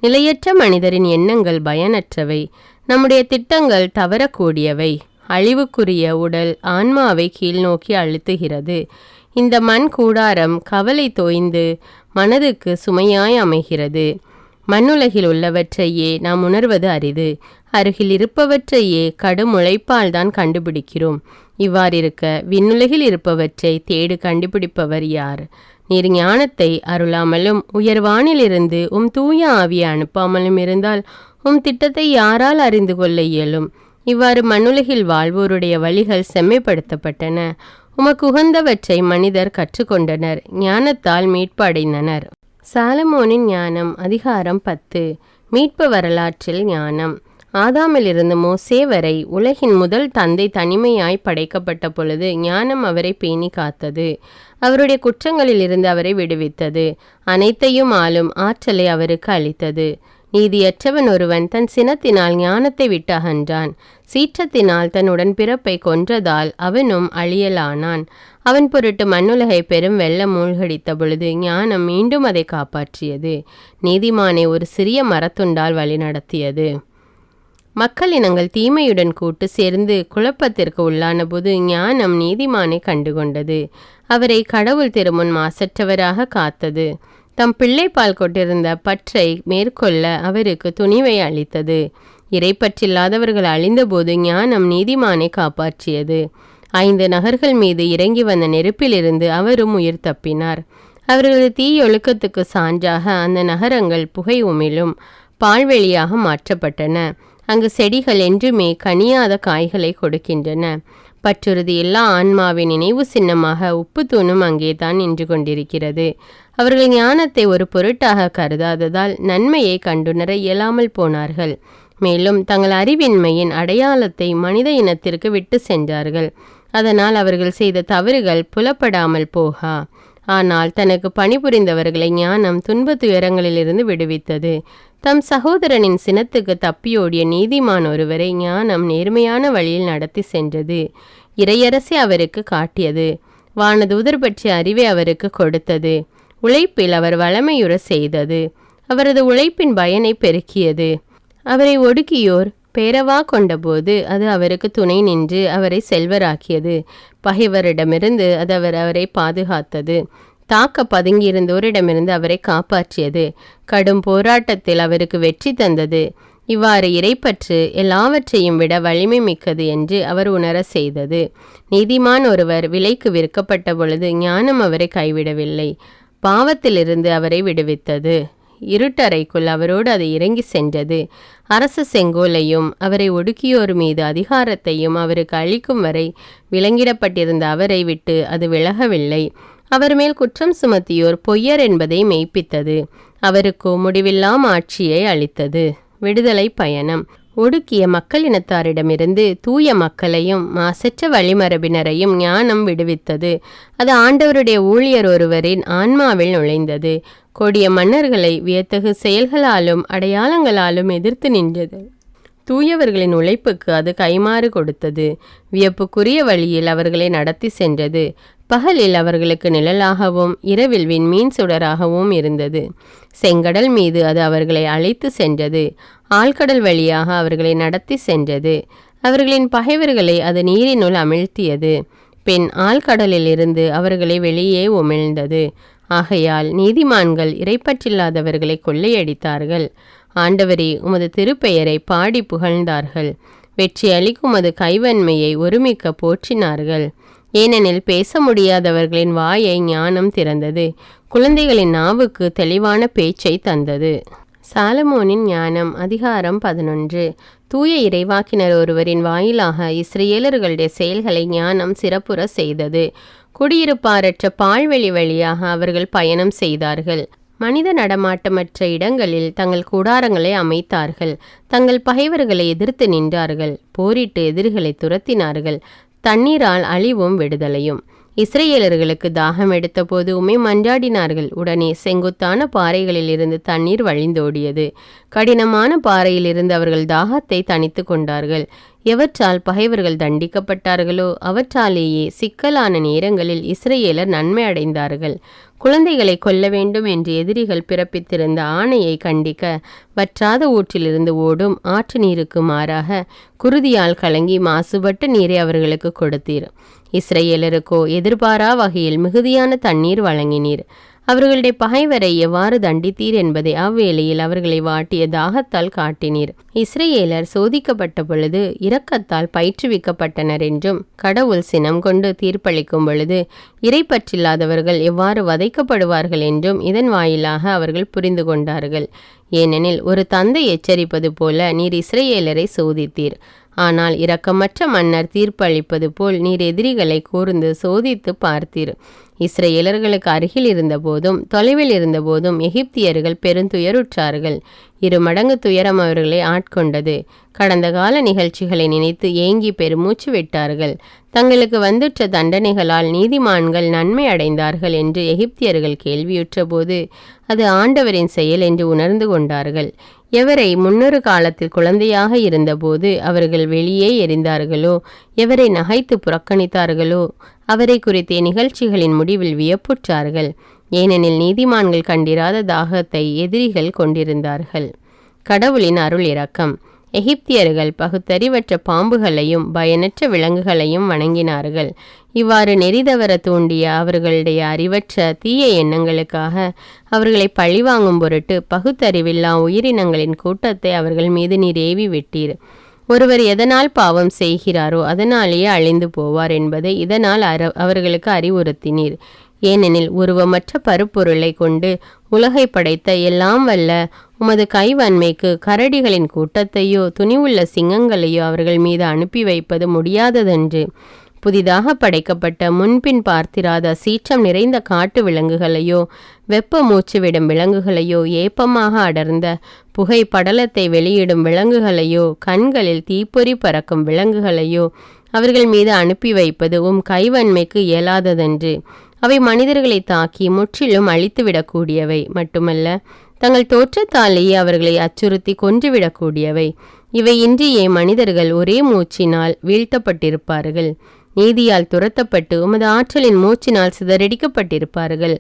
நிலையற்ற மனிதரின் எண்ணங்கள் பயனற்றவை. நம்முடைய திட்டங்கள் தவறக்கூடியவை. அழிவுக்குரிய உடல் ஆன்மாவை கீழ்நோக்கி அழுத்துகிறது. இந்த மண் கூடாரம் கவலை தோய்ந்து மனதுக்கு சுமையாய் அமைகிறது. மண்ணுலகில் உள்ளவற்றையே நாம் உணர்வது அரிது. அருகில் இருப்பவற்றையே கடும் உழைப்பால் தான் கண்டுபிடிக்கிறோம். இவ்வாறிருக்க விண்ணுலகில் இருப்பவற்றை தேடு கண்டுபிடிப்பவர் யார்? நீர் ஞானத்தை அருளாமலும் உயர்வானிலிருந்து தூய ஆவியை அனுப்பாமலும் இருந்தால் திட்டத்தை யாரால் அறிந்து கொள்ள இயலும்? இவ்வாறு மண்ணுலகில் வாழ்வோருடைய வழிகள் செம்மைப்படுத்தப்பட்டன. உமக்கு உகந்தவற்றை மனிதர் கற்றுக்கொண்டனர், ஞானத்தால் மீட்பு அடைந்தனர். சாலமோனின் ஞானம். அதிகாரம் 10. மீட்பு வரலாற்றில் ஞானம். ஆதாமிலிருந்து மோசே வரை உலகின் முதல் தந்தை தனிமையாய் படைக்கப்பட்ட பொழுது ஞானம் அவரை பேணி காத்தது. அவருடைய குற்றங்களில் இருந்து அவரை விடுவித்தது. அனைத்தையும் ஆளும் ஆற்றலை அவருக்கு அளித்தது. நீதியற்றவன் ஒருவன் தன் சினத்தினால் ஞானத்தை விட்டு அகன்றான். சீற்றத்தினால் தன் உடன்பிறப்பை கொன்றதால் அவனும் அழியலானான். அவன் பொருட்டு மண்ணுலகை பெரும் வெள்ளம் மூழ்கடித்த பொழுது ஞானம் மீண்டும் அதை காப்பாற்றியது. நீதிமானை ஒரு சிறிய மரத்துண்டால் வழிநடத்தியது. மக்கள் இனங்கள் தீமையுடன் கூட்டு சேர்ந்து குழப்பத்திற்கு உள்ளான போது ஞானம் நீதிமானை கண்டுகொண்டது. அவரை கடவுள் திருமுன் மாசற்றவராக காத்தது. தம் பிள்ளை பால் கொண்டிருந்த பற்றை மேற்கொள்ள அவருக்கு துணிவை அளித்தது. இறைப்பற்றில்லாதவர்கள் அழிந்தபோது ஞானம் நீதிமானை காப்பாற்றியது. 5 நகர்கள் மீது இறங்கி வந்த நெருப்பிலிருந்து அவரும் உயிர் தப்பினார். அவர்களது தீயொழுக்கத்துக்கு சான்றாக அந்த நகரங்கள் புகை உமிழும் பால்வெளியாக மாற்றப்பட்டன. அங்கு செடிகள் என்றுமே கனியாத காய்களை கொடுக்கின்றன. பற்றுறுதி எல்லா ஆன்மாவின் நினைவு சின்னமாக உப்பு தூணும் அங்கே தான் நின்று கொண்டிருக்கிறது. அவர்கள் ஞானத்தை ஒரு பொருட்டாக கருதாததால் நன்மையை கண்டுணர இயலாமல் போனார்கள். மேலும் தங்கள் அறிவின்மையின் அடையாளத்தை மனித இனத்திற்கு விட்டு சென்றார்கள். அதனால் அவர்கள் செய்த தவறுகள் புலப்படாமல் போகா. ஆனால் தனக்கு பணிபுரிந்தவர்களை ஞானம் துன்ப துயரங்களிலிருந்து விடுவித்தது. தம் சகோதரனின் சினத்துக்கு தப்பியோடிய நீதிமான் ஒருவரை ஞானம் நேர்மையான வழியில் நடத்தி சென்றது. இறையரசை அவருக்கு காட்டியது. வானதூதர் பற்றிய அறிவை அவருக்கு கொடுத்தது. உழைப்பில் அவர் வளமையுற செய்தது. அவரது உழைப்பின் பயனை பெருக்கியது. அவரை ஒடுக்கியோர் பேரவா கொண்டபோது அது அவருக்கு துணை நின்று அவரை செல்வராக்கியது. பகைவரிடமிருந்து அது அவரை பாதுகாத்தது. தாக்க பதுங்கியிருந்தோரிடமிருந்து அவரை காப்பாற்றியது. கடும் போராட்டத்தில் அவருக்கு வெற்றி தந்தது. இவ்வாறு இறைப்பற்று எல்லாவற்றையும் விட வலிமை மிக்கது என்று அவர் உணர செய்தது. நீதிமான் ஒருவர் விலைக்கு விற்கப்பட்ட பொழுது ஞானம் அவரை கைவிடவில்லை. பாவத்திலிருந்து அவரை விடுவித்தது. இருட்டறைக்குள் அவரோடு அது இறங்கி சென்றது. அரச செங்கோலையும் அவரை ஒடுக்கியோர் மீது அதிகாரத்தையும் அவருக்கு அளிக்கும் வரை விலங்கிடப்பட்டிருந்த அவரை விட்டு அது விலகவில்லை. அவர் மேல் குற்றம் சுமத்தியோர் பொய்யர் என்பதை மெய்ப்பித்தது. அவருக்கோ முடிவில்லாம் ஆட்சியை அளித்தது. விடுதலை பயணம். ஒடுக்கிய மக்களினத்தாரிடமிருந்து தூய மக்களையும் மாசற்ற வழிமரபினரையும் ஞானம் விடுவித்தது. அது ஆண்டவருடைய ஊழியர் ஒருவரின் ஆன்மாவில் நுழைந்தது. கொடிய மன்னர்களை வியத்தகு செயல்களாலும் அடையாளங்களாலும் எதிர்த்து நின்றது. தூயவர்களின் உழைப்புக்கு அது கைமாறு கொடுத்தது. வியப்புக்குரிய வழியில் அவர்களை நடத்தி சென்றது. பகலில் அவர்களுக்கு நிழலாகவும் இரவில் விண்மீன் சுடராகவும் இருந்தது. செங்கடல் மீது அது அவர்களை அழைத்து சென்றது. ஆழ்கடல் வழியாக அவர்களை நடத்தி சென்றது. அவர்களின் பகைவர்களை அது நீரினுள் அமிழ்த்தியது. பின் ஆழ்கடலில் இருந்து அவர்களை வெளியே உமிழ்ந்தது. ஆகையால் நீதிமான்கள் இறைப்பற்றில்லாதவர்களை கொள்ளையடித்தார்கள். ஆண்டவரே, உமது திருப்பெயரை பாடி புகழ்ந்தார்கள். வெற்றி அளிக்கும் உமது கைவன்மையை ஒருமிக்க போற்றினார்கள். ஏனெனில் பேச முடியாதவர்களின் வாயை ஞானம் திறந்தது. குழந்தைகளின் நாவுக்கு தெளிவான பேச்சை தந்தது. சாலமோனின் ஞானம். அதிகாரம் 11. தூய இறைவாக்கினர் ஒருவரின் வாயிலாக இஸ்ரேலர்களுடைய செயல்களை ஞானம் சிறப்புற செய்தது. குடியிருப்பாரற்ற பால்வெளி வழியாக அவர்கள் பயணம் செய்தார்கள். மனித நடமாட்டமற்ற இடங்களில் தங்கள் கூடாரங்களை அமைத்தார்கள். தங்கள் பகைவர்களை எதிர்த்து நின்றார்கள். போரிட்டு எதிரிகளை துரத்தினார்கள். தண்ணீரால் அழிவும் விடுதலையும். இஸ்ரேலர்களுக்கு தாகம் எடுத்த போது உம்மை மன்றாடினார்கள். உடனே செங்குத்தான பாறைகளில் இருந்து தண்ணீர் வழிந்தோடியது. கடினமான பாறையிலிருந்து அவர்கள் தாகத்தை தணித்து கொண்டார்கள். எவற்றால் பகைவர்கள் தண்டிக்கப்பட்டார்களோ அவற்றாலேயே சிக்கலான நேரங்களில் இஸ்ரேலர் நன்மை அடைந்தார்கள். குழந்தைகளை கொல்ல வேண்டும் என்று எதிரிகள் பிறப்பித்திருந்த ஆணையை கண்டிக்க வற்றாத ஊற்றிலிருந்து ஓடும் ஆற்று நீருக்கு மாறாக குருதியால் கலங்கி மாசுபட்ட நீரை அவர்களுக்கு கொடுத்தீர். இஸ்ரேலருக்கோ எதிர்பாரா வகையில் மிகுதியான தண்ணீர் வழங்கினீர். அவர்களுடைய பகைவரை எவ்வாறு தண்டித்தீர் என்பதை அவ்வேளையில் அவர்களை வாட்டிய தாகத்தால் காட்டினீர். இஸ்ரவேலர் சோதிக்கப்பட்ட பொழுது இரக்கத்தால் பயிற்றுவிக்கப்பட்டனர் என்றும், கடவுள் சினம் கொண்டு தீர்ப்பளிக்கும் பொழுது இறைப்பற்றில்லாதவர்கள் எவ்வாறு வதைக்கப்படுவார்கள் என்றும் இதன் வாயிலாக அவர்கள் புரிந்து கொண்டார்கள். ஏனெனில் ஒரு தந்தை எச்சரிப்பது போல நீர் இஸ்ரவேலரை சோதித்தீர். ஆனால் இரக்கமற்ற மன்னர் தீர்ப்பளிப்பது போல் நீர் எதிரிகளை கூர்ந்து சோதித்து பார்த்தீர். இஸ்ரவேலர்களுக்கு அருகில் இருந்தபோதும் தொலைவில் இருந்தபோதும் எகிப்தியர்கள் பெருந்துயருற்றார்கள். 2 மடங்கு துயரம் அவர்களை ஆட்கொண்டது. கடந்த கால நிகழ்ச்சிகளை நினைத்து ஏங்கி பெருமூச்சு விட்டார்கள். தங்களுக்கு வந்துற்ற தண்டனைகளால் நீதிமான்கள் நன்மை அடைந்தார்கள் என்று எகிப்தியர்கள் கேள்வியுற்ற போது அது ஆண்டவரின் செயல் என்று உணர்ந்து கொண்டார்கள். எவரை முன்னொரு காலத்தில் குழந்தையாக இருந்தபோது அவர்கள் வெளியே எறிந்தார்களோ, எவரை நகைத்து புறக்கணித்தார்களோ அவரை குறித்த நிகழ்ச்சிகளின் முடிவில் வியப்புற்றார்கள். ஏனெனில் நீதிமான்கள் கண்டிராத தாகத்தை எதிரிகள் கொண்டிருந்தார்கள். கடவுளின் அருள் இரக்கம். எகிப்தியர்கள் பகுத்தறிவற்ற பாம்புகளையும் பயனற்ற விலங்குகளையும் வணங்கினார்கள். இவ்வாறு நெறிதவர தூண்டிய அவர்களுடைய அறிவற்ற தீய எண்ணங்களுக்காக அவர்களை பழிவாங்கும் பொருட்டு பகுத்தறிவில்லா உயிரினங்களின் கூட்டத்தை அவர்கள் மீது நீர் ஏவி விட்டீர். ஒருவர் எதனால் பாவம் செய்கிறாரோ அதனாலேயே அழிந்து போவார் என்பதை இதனால் அவர்களுக்கு அறிவுறுத்தினீர். ஏனெனில் உருவமற்ற பருப்பொருளை கொண்டு உலகை படைத்த எல்லாம் வல்ல உமது கைவன்மைக்கு கரடிகளின் கூட்டத்தையோ துணிவுள்ள சிங்கங்களையோ அவர்கள் மீது அனுப்பி வைப்பது முடியாததென்று. புதிதாக படைக்கப்பட்ட முன்பின் பார்த்திராத சீற்றம் நிறைந்த காட்டு விலங்குகளையோ வெப்ப மூச்சுவிடும் விலங்குகளையோ ஏப்பமாக அடர்ந்த புகை படலத்தை வெளியிடும் விலங்குகளையோ கண்களில் தீப்பொறி பறக்கும் விலங்குகளையோ அவர்கள் மீது அனுப்பி வைப்பது கைவன்மைக்கு இயலாததென்று. அவை மனிதர்களை தாக்கி முற்றிலும் அழித்துவிடக்கூடியவை மட்டுமல்ல, தங்கள் தோற்றத்தாலேயே அவர்களை அச்சுறுத்தி கொன்றுவிடக்கூடியவை. இவை இன்றியே மனிதர்கள் ஒரே மூச்சினால் வீழ்த்தப்பட்டிருப்பார்கள். நீதியால் துரத்தப்பட்டு உமது ஆற்றலின் மூச்சினால் சிதறடிக்கப்பட்டிருப்பார்கள்.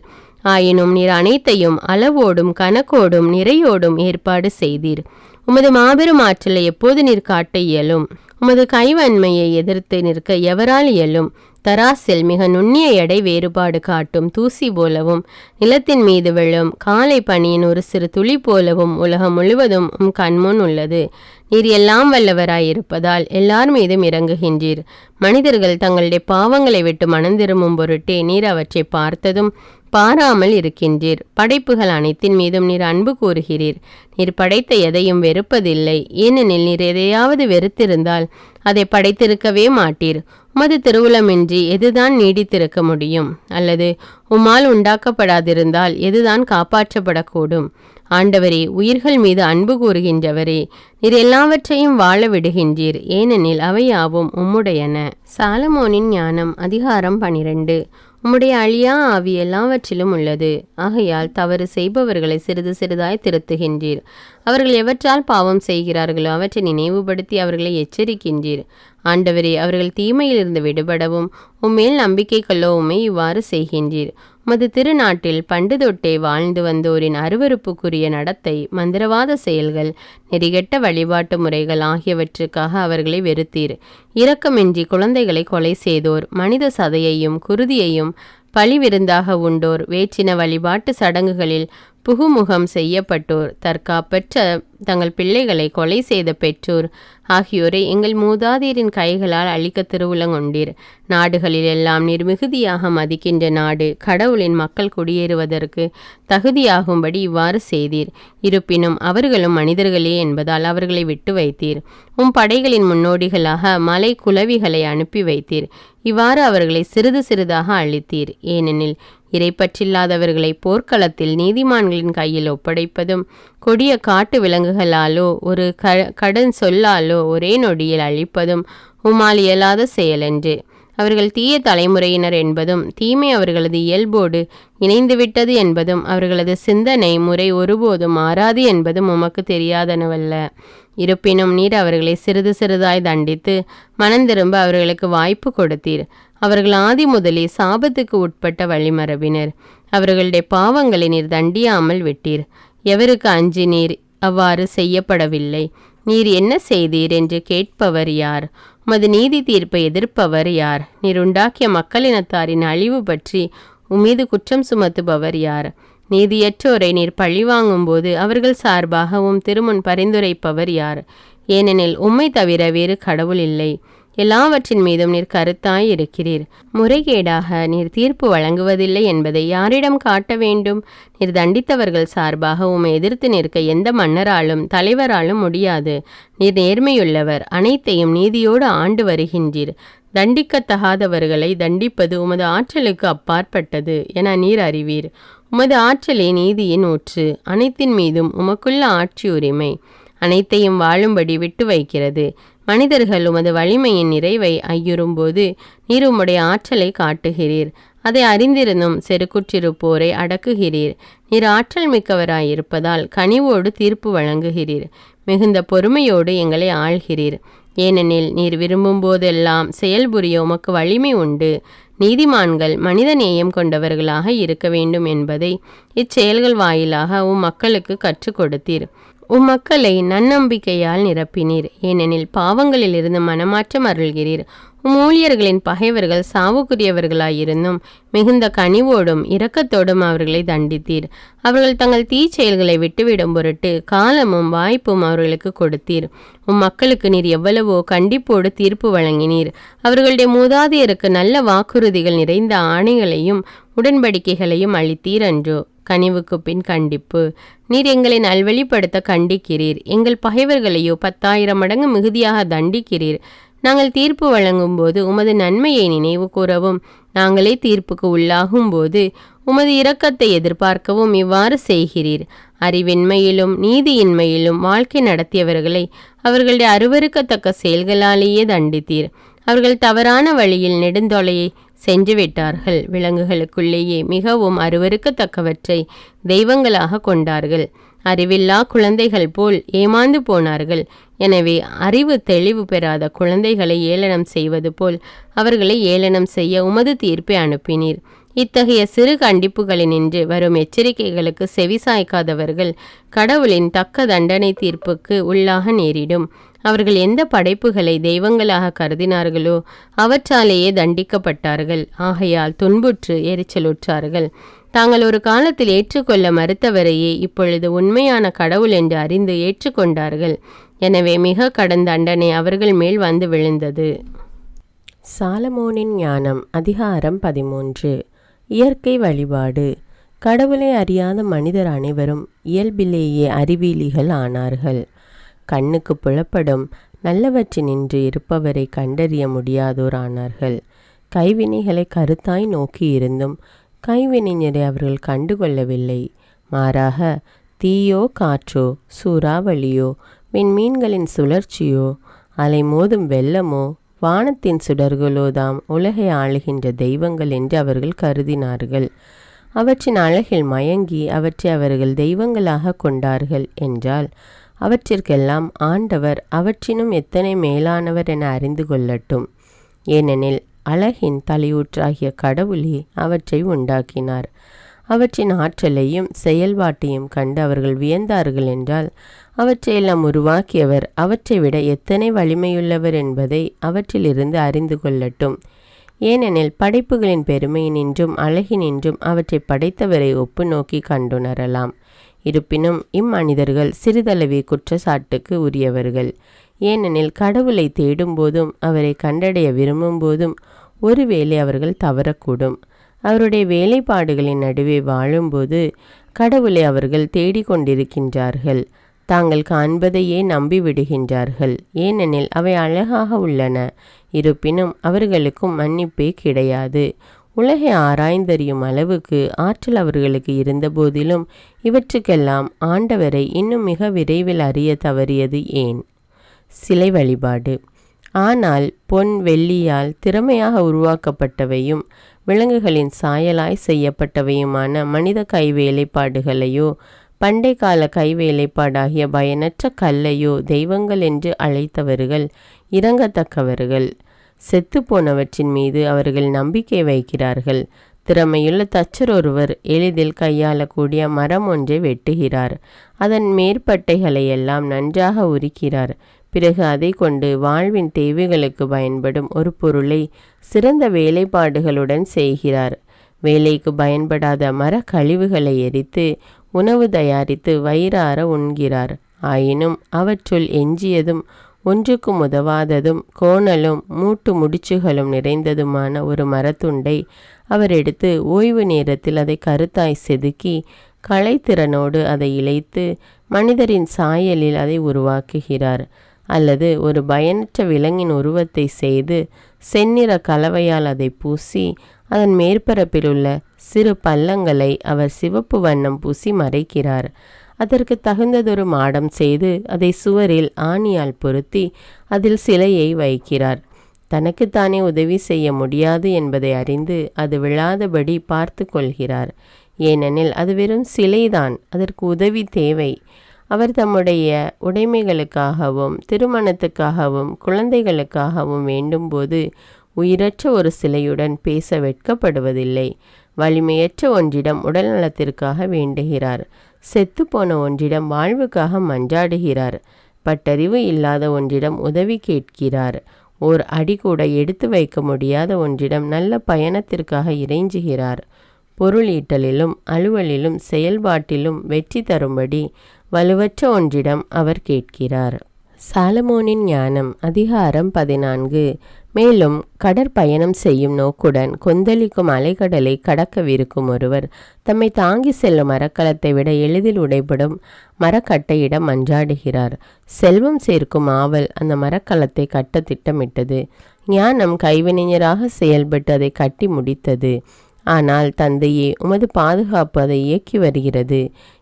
ஆயினும் நீர் அனைத்தையும் அளவோடும் கணக்கோடும் நிறையோடும் ஏற்பாடு செய்தீர். உமது மாபெரும் ஆற்றலை எப்போது நீர் காட்ட இயலும்? உமது கைவன்மையை எதிர்த்து நிற்க எவரால் இயலும்? தராசில் மிக நுண்ணிய எடை வேறுபாடு காட்டும் தூசி போலவும் நிலத்தின் மீது விழும் காலை பனியின் ஒரு சிறு துளி போலவும் உலகம் முழுவதும் கண்முன் உள்ளது. நீர் எல்லாம் வல்லவராயிருப்பதால் எல்லார் மீதும் இறங்குகின்றீர். மனிதர்கள் தங்களுடைய பாவங்களை விட்டு மனந்திரும்பும் பொருட்டே நீர் அவற்றை பார்த்ததும் பாராமல் இருக்கின்றீர். படைப்புகள் அனைத்தின் மீதும் நீர் அன்பு கூறுகிறீர். நீர் படைத்த எதையும் வெறுப்பதில்லை. ஏனெனில் நீர் எதையாவது வெறுத்திருந்தால் அதை படைத்திருக்கவே மாட்டீர். உமது திருவுளமின்றி எதுதான் நீடித்திருக்க முடியும்? அல்லது உம்மால் உண்டாக்கப்படாதிருந்தால் எதுதான் காப்பாற்றப்படக்கூடும்? ஆண்டவரே, உயிர்கள் மீது அன்பு கூறுகின்றவரே, நீர் எல்லாவற்றையும் வாழ விடுகின்றீர். ஏனெனில் அவையாவும் உம்முடையன. சாலமோனின் ஞானம். அதிகாரம் 12. உம்முடைய அழியா ஆவி எல்லாவற்றிலும் உள்ளது. ஆகையால் தவறு செய்பவர்களை சிறிது சிறிதாய் திருத்துகின்றீர். அவர்கள் எவற்றால் பாவம் செய்கிறார்களோ அவற்றை நினைவுபடுத்தி அவர்களை எச்சரிக்கின்றீர். ஆண்டவரே, அவர்கள் தீமையிலிருந்து விடுபடவும் உம்மேல் நம்பிக்கை கொள்ளவுமே இவ்வாறு செய்கின்றீர். உமது திருநாட்டில் பண்டு தொட்டே வாழ்ந்து வந்தோரின் அருவருப்புக்குரிய நடத்தை, மந்திரவாத செயல்கள், நெறிகெட்ட வழிபாட்டு முறைகள் ஆகியவற்றுக்காக அவர்களை வெறுத்தீர். இரக்கமின்றி குழந்தைகளை கொலை செய்தோர், மனித சதையையும் குருதியையும் பழி விருந்தாக உண்டோர், வேற்றின வழிபாட்டு சடங்குகளில் புகுமுகம் செய்யப்பட்டோர், தற்காப்பற்ற தங்கள் பிள்ளைகளை கொலை செய்த பெற்றோர் ஆகியோரை எங்கள் மூதாதையரின் கைகளால் அழிக்க திருவுளங்கொண்டீர். நாடுகளில் எல்லாம் நீர் மிகுதியாக மதிக்கின்ற நாடு கடவுளின் மக்கள் குடியேறுவதற்கு தகுதியாகும்படி இவ்வாறு செய்தீர். இருப்பினும் அவர்களும் மனிதர்களே என்பதால் அவர்களை விட்டு வைத்தீர். படைகளின் முன்னோடிகளாக மலை குலவிகளை அனுப்பி வைத்தீர். இவ்வாறு அவர்களை சிறிது சிறிதாக அழித்தீர். ஏனெனில் இறைப்பற்றில்லாதவர்களை போர்க்களத்தில் நீதிமான்களின் கையில் ஒப்படைப்பதும் கொடிய காட்டு விலங்குகளாலோ ஒரு கடன் சொல்லாலோ ஒரே நொடியில் அழிப்பதும் உம்மால் இயலாத செயலென்று. அவர்கள் தீய தலைமுறையினர் என்பதும் தீமை அவர்களது இயல்போடு இணைந்துவிட்டது என்பதும் அவர்களது சிந்தனை முறை ஒருபோதும் மாறாது என்பதும் உமக்கு தெரியாதனவல்ல. இருப்பினும் நீர் அவர்களை சிறிது சிறிதாய் தண்டித்து மனந்திரும்ப அவர்களுக்கு வாய்ப்பு கொடுத்தீர். அவர்கள் ஆதி முதலே சாபத்துக்கு உட்பட்ட வழிமரபினர். அவர்களுடைய பாவங்களை நீர் தண்டியாமல் விட்டீர். எவருக்கு அஞ்சி நீர் அவ்வாறு செய்யப்படவில்லை? நீர் என்ன செய்தீர் என்று கேட்பவர் யார்? உமது நீதி தீர்ப்பை எதிர்ப்பவர் யார்? நீர் உண்டாக்கிய மக்களினத்தாரின் அழிவு பற்றி உம்மீது குற்றம் சுமத்துபவர் யார்? நீதியற்றோரை நீர் பழிவாங்கும் போது அவர்கள் சார்பாகவும் திருமுன் பரிந்துரைப்பவர் யார்? ஏனெனில் உம்மை தவிர வேறு கடவுள் இல்லை. எல்லாவற்றின் மீதும் நீர் கருத்தாய் இருக்கிறீர். முறைகேடாக நீர் தீர்ப்பு வழங்குவதில்லை என்பதை யாரிடம் காட்ட வேண்டும்? நீர் தண்டித்தவர்கள் சார்பாக உம்மை எதிர்த்து நிற்க எந்த மன்னராலும் தலைவராலும் முடியாது. நீர் நேர்மையுள்ளவர், அனைத்தையும் நீதியோடு ஆண்டு வருகின்றீர். தண்டிக்கத்தகாதவர்களை தண்டிப்பது உமது ஆற்றலுக்கு அப்பாற்பட்டது என நீர் அறிவீர். உமது ஆற்றலே நீதியின் ஊற்று. அனைத்தின் மீதும் உமக்குள்ள ஆட்சி உரிமை அனைத்தையும் வாழும்படி விட்டு வைக்கிறது. மனிதர்கள் உமது வலிமையின் நிறைவை ஐயுறும்போது நீர் உம்முடைய ஆற்றலை காட்டுகிறீர். அதை அறிந்திருந்தும் செருக்குற்றிருப்போரை அடக்குகிறீர். நீர் ஆற்றல் மிக்கவராயிருப்பதால் கனிவோடு தீர்ப்பு வழங்குகிறீர். மிகுந்த பொறுமையோடு எங்களை ஆள்கிறீர். ஏனெனில் நீர் விரும்பும் போதெல்லாம் செயல்புரிய உமக்கு வலிமை உண்டு. நீதிமான்கள் மனித நேயம் கொண்டவர்களாக இருக்க வேண்டும் என்பதை இச்செயல்கள் வாயிலாக உம் மக்களுக்கு கற்றுக் கொடுத்தீர். உம் மக்களை நன்னம்பிக்கையால் நிரப்பினீர். ஏனெனில் பாவங்களிலிருந்து மனமாற்றம் அருள்கிறீர். உம் ஊழியர்களின் பகைவர்கள் சாவுக்குரியவர்களாயிருந்தும் மிகுந்த கனிவோடும் இரக்கத்தோடும் அவர்களை தண்டித்தீர். அவர்கள் தங்கள் தீச்செயல்களை விட்டுவிடும் பொருட்டு காலமும் வாய்ப்பும் அவர்களுக்கு கொடுத்தீர். உம் மக்களுக்கு நீர் எவ்வளவோ கண்டிப்போடு தீர்ப்பு வழங்கினீர். அவர்களுடைய மூதாதையருக்கு நல்ல வாக்குறுதிகள் நிறைந்த ஆணைகளையும் உடன்படிக்கைகளையும் அளித்தீர் அன்றோ? கனிவுக்கு பின் கண்டிப்பு. நீர் எங்களை நல்வழிப்படுத்த கண்டிக்கிறீர். எங்கள் பகைவர்களையோ 10,000 மடங்கு மிகுதியாக தண்டிக்கிறீர். நாங்கள் தீர்ப்பு வழங்கும் போது உமது நன்மையை நினைவு கூறவும், நாங்களே தீர்ப்புக்கு உள்ளாகும் போது உமது இரக்கத்தை எதிர்பார்க்கவும் இவ்வாறு செய்கிறீர். அறிவின்மையிலும் நீதியின்மையிலும் வாழ்க்கை நடத்தியவர்களை அவர்களுடைய அருவருக்கத்தக்க செயல்களாலேயே தண்டித்தீர். அவர்கள் தவறான வழியில் நெடுந்தொலையை சென்றுவிட்டார்கள். விலங்குகளுக்குள்ளேயே மிகவும் அருவருக்கத்தக்கவற்றை தெய்வங்களாக கொண்டார்கள். அறிவில்லா குழந்தைகள் போல் ஏமாந்து போனார்கள். எனவே அறிவு தெளிவு பெறாத குழந்தைகளை ஏளனம் செய்வது போல் அவர்களை ஏளனம் செய்ய உமது தீர்ப்பை அனுப்பினீர். இத்தகைய சிறு கண்டிப்புகளினின்று வரும் எச்சரிக்கைகளுக்கு செவிசாய்க்காதவர்கள் கடவுளின் தக்க தண்டனை தீர்ப்புக்கு உள்ளாக நேரிடும். அவர்கள் எந்த படைப்புகளை தெய்வங்களாக கருதினார்களோ அவற்றாலேயே தண்டிக்கப்பட்டார்கள். ஆகையால் துன்புற்று எரிச்சலுற்றார்கள். தாங்கள் ஒரு காலத்தில் ஏற்றுக்கொள்ள மறுத்தவரையே இப்பொழுது உண்மையான கடவுள் என்று அறிந்து ஏற்றுக்கொண்டார்கள். எனவே மிக கடும் தண்டனை அவர்கள் மேல் வந்து விழுந்தது. சாலமோனின் ஞானம் அதிகாரம் 13. இயற்கை வழிபாடு. கடவுளை அறியாத மனிதர் அனைவரும் இயல்பிலேயே அறிவியலிகள் ஆனார்கள். கண்ணுக்கு புலப்படும் நல்லவற்றினின்று இருப்பவரை கண்டறிய முடியாதோர் ஆனார்கள். கைவினைகளை கருத்தாய் நோக்கி இருந்தும் கைவினைஞரை அவர்கள் கண்டுகொள்ளவில்லை. மாறாக தீயோ காற்றோ சூறாவளியோ விண்மீன்களின் சுழற்சியோ அலைமோதும் வெள்ளமோ வானத்தின் சுடர்களோ தாம் உலகை ஆளுகின்ற தெய்வங்கள் என்று அவர்கள் கருதினார்கள். அவற்றின் அழகில் மயங்கி அவற்றை அவர்கள் தெய்வங்களாக கொண்டார்கள் என்றால் அவற்றிற்கெல்லாம் ஆண்டவர் அவற்றினும் எத்தனை மேலானவர் என அறிந்து கொள்ளட்டும். ஏனெனில் அழகின் தலையூற்றாகிய கடவுளே அவற்றை உண்டாக்கினார். அவற்றின் ஆற்றலையும் செயல்பாட்டையும் கண்டு அவர்கள் வியந்தார்கள் என்றால் அவற்றையெல்லாம் உருவாக்கியவர் அவற்றை விட எத்தனை வலிமையுள்ளவர் என்பதை அவற்றிலிருந்து அறிந்து கொள்ளட்டும். ஏனெனில் படைப்புகளின் பெருமையினின்றும் அழகினின்றும் அவற்றை படைத்தவரை ஒப்பு நோக்கி கண்டுணரலாம். இருப்பினும் இம்மனிதர்கள் சிறிதளவே குற்றச்சாட்டுக்கு உரியவர்கள். ஏனெனில் கடவுளை தேடும் போதும் அவரை கண்டடைய விரும்பும் போதும் ஒருவேளை அவர்கள் தவறக்கூடும். அவருடைய வேலைப்பாடுகளின் நடுவே வாழும்போது கடவுளை அவர்கள் தேடிக்கொண்டிருக்கின்றார்கள். தாங்கள் காண்பதையே நம்பிவிடுகின்றார்கள். ஏனெனில் அவை அழகாக உள்ளன. இருப்பினும் அவர்களுக்கும் மன்னிப்பே கிடையாது. உலகை ஆராய்ந்தறியும் அளவுக்கு ஆற்றல் அவர்களுக்கு இருந்த போதிலும் இவற்றுக்கெல்லாம் ஆண்டவரை இன்னும் மிக விரைவில் அறிய தவறியது ஏன்? சிலை வழிபாடு. ஆனால் பொன் வெள்ளியால் திறமையாக உருவாக்கப்பட்டவையும் விலங்குகளின் சாயலாய் செய்யப்பட்டவையுமான மனித கைவேலைப்பாடுகளையோ பண்டை கால கைவேலைப்பாடாகிய பயனற்ற கல்லையோ தெய்வங்கள் என்று அழைத்தவர்கள் இரங்கத்தக்கவர்கள். செத்துப்போனவற்றின் மீது அவர்கள் நம்பிக்கை வைக்கிறார்கள். திறமையுள்ள தச்சர் ஒருவர் எளிதில் கையாளக்கூடிய மரம் ஒன்றை வெட்டுகிறார். அதன் மேற்பட்டைகளையெல்லாம் நன்றாக உரிக்கிறார். பிறகு அதை கொண்டு வாழ்வின் தேவைகளுக்கு பயன்படும் ஒரு பொருளை சிறந்த வேலைப்பாடுகளுடன் செய்கிறார். வேலைக்கு பயன்படாத மர கழிவுகளை எரித்து உணவு தயாரித்து வயிறார உண்கிறார். ஆயினும் அவற்றுள் எஞ்சியதும் ஒன்றுக்கும் உதவாததும் கோணலும் மூட்டு முடிச்சுகளும் நிறைந்ததுமான ஒரு மரத்துண்டை அவர் எடுத்து ஓய்வு நேரத்தில் அதை கருத்தாய் செதுக்கி கலைத்திறனோடு அதை இழைத்து மனிதரின் சாயலில் அதை உருவாக்குகிறார். அல்லது ஒரு பயனற்ற விலங்கின் உருவத்தை செய்து செந்நிற கலவையால் அதை பூசி அதன் மேற்பரப்பில் உள்ள சிறு பள்ளங்களை அவர் சிவப்பு வண்ணம் பூசி மறைக்கிறார். அதற்கு தகுந்ததொரு மாடம் செய்து அதை சுவரில் ஆணியால் பொருத்தி அதில் சிலையை வைக்கிறார். தனக்குத்தானே உதவி செய்ய முடியாது என்பதை அறிந்து அது விழாதபடி பார்த்து கொள்கிறார். ஏனெனில் அது வெறும் சிலைதான், அதற்கு உதவி தேவை. அவர் தம்முடைய உடைமைகளுக்காகவும் திருமணத்துக்காகவும் குழந்தைகளுக்காகவும் வேண்டும்போது உயிரற்ற ஒரு சிலையுடன் பேச வெட்கப்படுவதில்லை. வலிமையற்ற ஒன்றிடம் உடல் நலத்திற்காக வேண்டுகிறார். செத்துப்போன ஒன்றிடம் வாழ்வுக்காக மன்றாடுகிறார். பட்டறிவு இல்லாத ஒன்றிடம் உதவி கேட்கிறார். ஓர் அடி கூட எடுத்து வைக்க முடியாத ஒன்றிடம் நல்ல பயணத்திற்காக இறைஞ்சுகிறார். பொருளீட்டலிலும் அலுவலிலும் செயல்பாட்டிலும் வெற்றி தரும்படி வலுவற்ற ஒன்றிடம் அவர் கேட்கிறார். சாலமோனின் ஞானம் அதிகாரம் 14. மேலும் கடற்பயணம் செய்யும் நோக்குடன் கொந்தளிக்கும் அலைக்கடலை கடக்கவிருக்கும் ஒருவர் தம்மை தாங்கி செல்லும் மரக்கலத்தை விட எளிதில் உடைபடும் மரக்கட்டையிடம் மன்றாடுகிறார். செல்வம் சேர்க்கும் ஆவல் அந்த மரக்கலத்தை கட்ட திட்டமிட்டது. ஞானம் கைவினைஞராக செயல்பட்டு அதை கட்டி முடித்தது. ஆனால் தந்தையே, உமது பாதுகாப்பு அதை இயக்கி வருகிறது.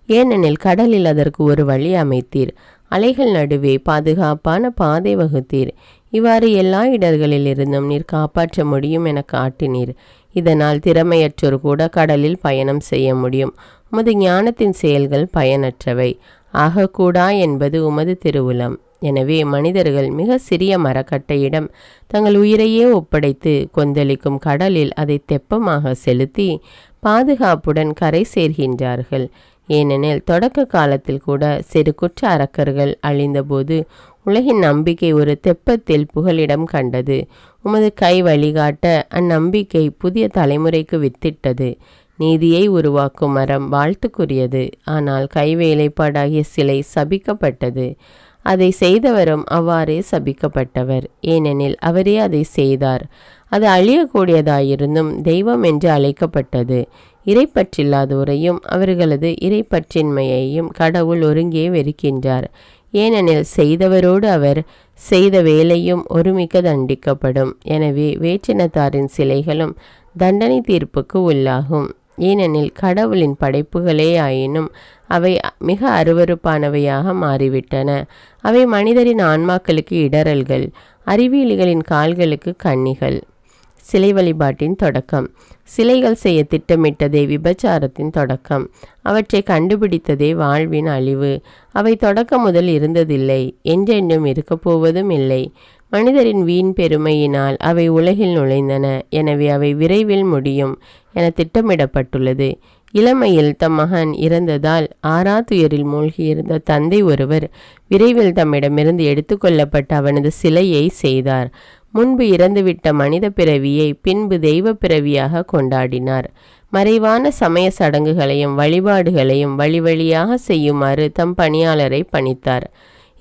ஏனெனில் கடலில் அதற்கு ஒரு வழி அமைத்தீர், அலைகள் நடுவே பாதுகாப்பான பாதை வகுத்தீர். இவ்வாறு எல்லா இடர்களிலிருந்தும் நீர் காப்பாற்ற முடியும் என காட்டினீர். இதனால் திறமையற்றோர் கூட கடலில் பயணம் செய்ய முடியும். உமது ஞானத்தின் செயல்கள் பயனற்றவை ஆகக்கூடா என்பது உமது திருவுளம். எனவே மனிதர்கள் மிக சிறிய மரக்கட்டையிடம் தங்கள் உயிரையே ஒப்படைத்து கொந்தளிக்கும் கடலில் அதை தெப்பமாக செலுத்தி பாதுகாப்புடன் கரை சேர்கின்றார்கள். ஏனெனில் தொடக்க காலத்தில் கூட சிறு குற்ற அரக்கர்கள் அழிந்தபோது உலகின் நம்பிக்கை ஒரு தெப்பத்தில் புகலிடம் கண்டது. உமது கை வழிகாட்ட அந்நம்பிக்கை புதிய தலைமுறைக்கு வித்திட்டது. நீதியை உருவாக்கும் மரம் வாழ்த்துக்குரியது, ஆனால் கைவேலைப்பாடாகிய சிலை சபிக்கப்பட்டது. அதை செய்தவரும் அவ்வாறே சபிக்கப்பட்டவர், ஏனெனில் அவரே அதை செய்தார். அது அழியக்கூடியதாயிருந்தும் தெய்வம் என்று அழைக்கப்பட்டது. இறைப்பற்றில்லாதோரையும் அவர்களது இறைப்பற்றின்மையையும் கடவுள் ஒருங்கே வெறுக்கின்றார். ஏனெனில் செய்தவரோடு அவர் செய்த வேலையும் ஒருமிக்க தண்டிக்கப்படும். எனவே வேற்றினத்தாரின் சிலைகளும் தண்டனை தீர்ப்புக்கு உள்ளாகும். ஏனெனில் கடவுளின் படைப்புகளே ஆயினும் அவை மிக அருவருப்பானவையாக மாறிவிட்டன. அவை மனிதரின் ஆன்மாக்களுக்கு இடரல்கள், அறிவியலிகளின் கால்களுக்கு கண்ணிகள். சிலை வழிபாட்டின் தொடக்கம். சிலைகள் செய்ய திட்டமிட்டதே விபச்சாரத்தின் தொடக்கம். அவற்றை கண்டுபிடித்ததே வாழ்வின் அழிவு. அவை தொடக்கம் முதல் இருந்ததில்லை, என்றென்றும் இருக்கப் போவதும் இல்லை. மனிதரின் வீண் பெருமையினால் அவை உலகில் நுழைந்தன. எனவே அவை விரைவில் முடியும் என திட்டமிடப்பட்டுள்ளது. இளமையில் தம் மகன் இறந்ததால் ஆறாத்துயரில் மூழ்கியிருந்த தந்தை ஒருவர் விரைவில் தம்மிடமிருந்து எடுத்துக்கொள்ளப்பட்ட அவனது சிலையை செய்தார். முன்பு இறந்துவிட்ட மனித பிறவியை பின்பு தெய்வ பிறவியாக கொண்டாடினார். மறைவான சமய சடங்குகளையும் வழிபாடுகளையும் வழி வழியாக செய்யுமாறு தம் பணியாளரை பணித்தார்.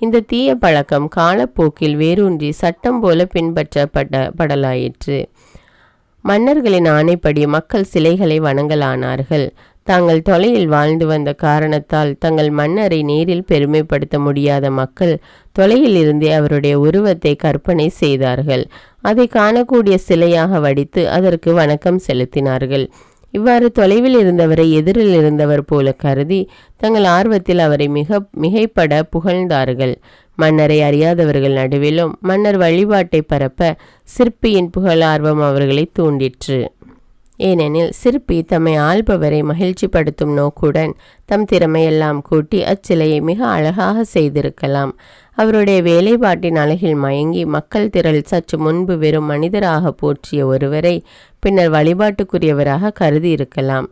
இந்த தீய பழக்கம் காலப்போக்கில் வேரூன்றி சட்டம் போல பின்பற்றப்படலாயிற்று. மன்னர்களின் ஆணைப்படி மக்கள் சிலைகளை வணங்கலானார்கள். தாங்கள் தொலையில் வாழ்ந்து வந்த காரணத்தால் தங்கள் மன்னரை நேரில் பெருமைப்படுத்த முடியாத மக்கள் தொலையில் இருந்தே அவருடைய உருவத்தை கற்பனை செய்தார்கள். அதை காணக்கூடிய சிலையாக வடித்து அதற்கு வணக்கம் செலுத்தினார்கள். இவ்வாறு தொலைவில் இருந்தவரை எதிரில் இருந்தவர் போல கருதி தங்கள் ஆர்வத்தில் அவரை மிகைப்பட புகழ்ந்தார்கள். மன்னரை அறியாதவர்கள் நடுவிலும் மன்னர் வழிபாட்டை பரப்ப சிற்பியின் புகழார்வம் அவர்களை தூண்டிற்று. ஏனெனில் சிற்பி தம்மை ஆள்பவரை மகிழ்ச்சிப்படுத்தும் நோக்குடன் தம் திறமையெல்லாம் கூட்டி அச்சிலையை மிக அழகாக செய்திருக்கலாம். அவருடைய வேலைப்பாட்டின் அழகில் மயங்கி மக்கள் திரள் சற்று முன்பு வெறும் மனிதராக போற்றிய ஒருவரை பின்னர் வழிபாட்டுக்குரியவராக கருதி இருக்கலாம்.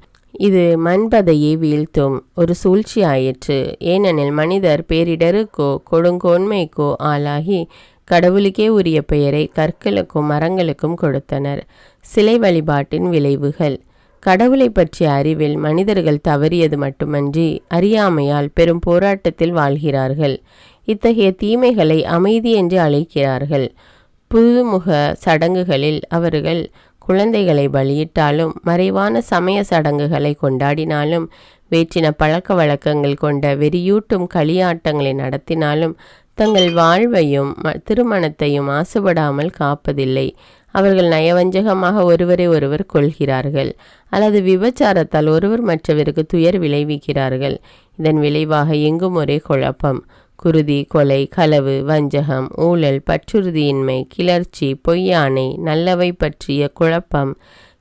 இது மண்பதையை வீழ்த்தும் ஒரு சூழ்ச்சி ஆயிற்று. ஏனெனில் மனிதர் பேரிடருக்கோ கொடுங்கோன்மைக்கோ ஆளாகி கடவுளுக்கே உரிய பெயரை கற்களுக்கும் மரங்களுக்கும் கொடுத்தனர். சிலை வழிபாட்டின் விளைவுகள். கடவுளை பற்றிய அறிவில் மனிதர்கள் தவறியது மட்டுமன்றி அறியாமையால் பெரும் போராட்டத்தில் வாழ்கிறார்கள். இத்தகைய தீமைகளை அமைதி என்று அழைக்கிறார்கள். புதுமுக சடங்குகளில் அவர்கள் குழந்தைகளை பலியிட்டாலும், மறைவான சமய சடங்குகளை கொண்டாடினாலும், வேற்றின பழக்க வழக்கங்கள் கொண்ட வெறியூட்டும் களியாட்டங்களை நடத்தினாலும் தங்கள் வாழ்வையும் திருமணத்தையும் மாசுபடாமல் காப்பதில்லை. அவர்கள் நயவஞ்சகமாக ஒருவரை ஒருவர் கொள்கிறார்கள் அல்லது விபச்சாரத்தால் ஒருவர் மற்றவருக்கு துயர் விளைவிக்கிறார்கள். இதன் விளைவாக எங்கும் ஒரே குழப்பம், குருதி, கொலை, களவு, வஞ்சகம், ஊழல், பற்றுறுதியின்மை, கிளர்ச்சி, பொய்யானை, நல்லவை பற்றிய குழப்பம்,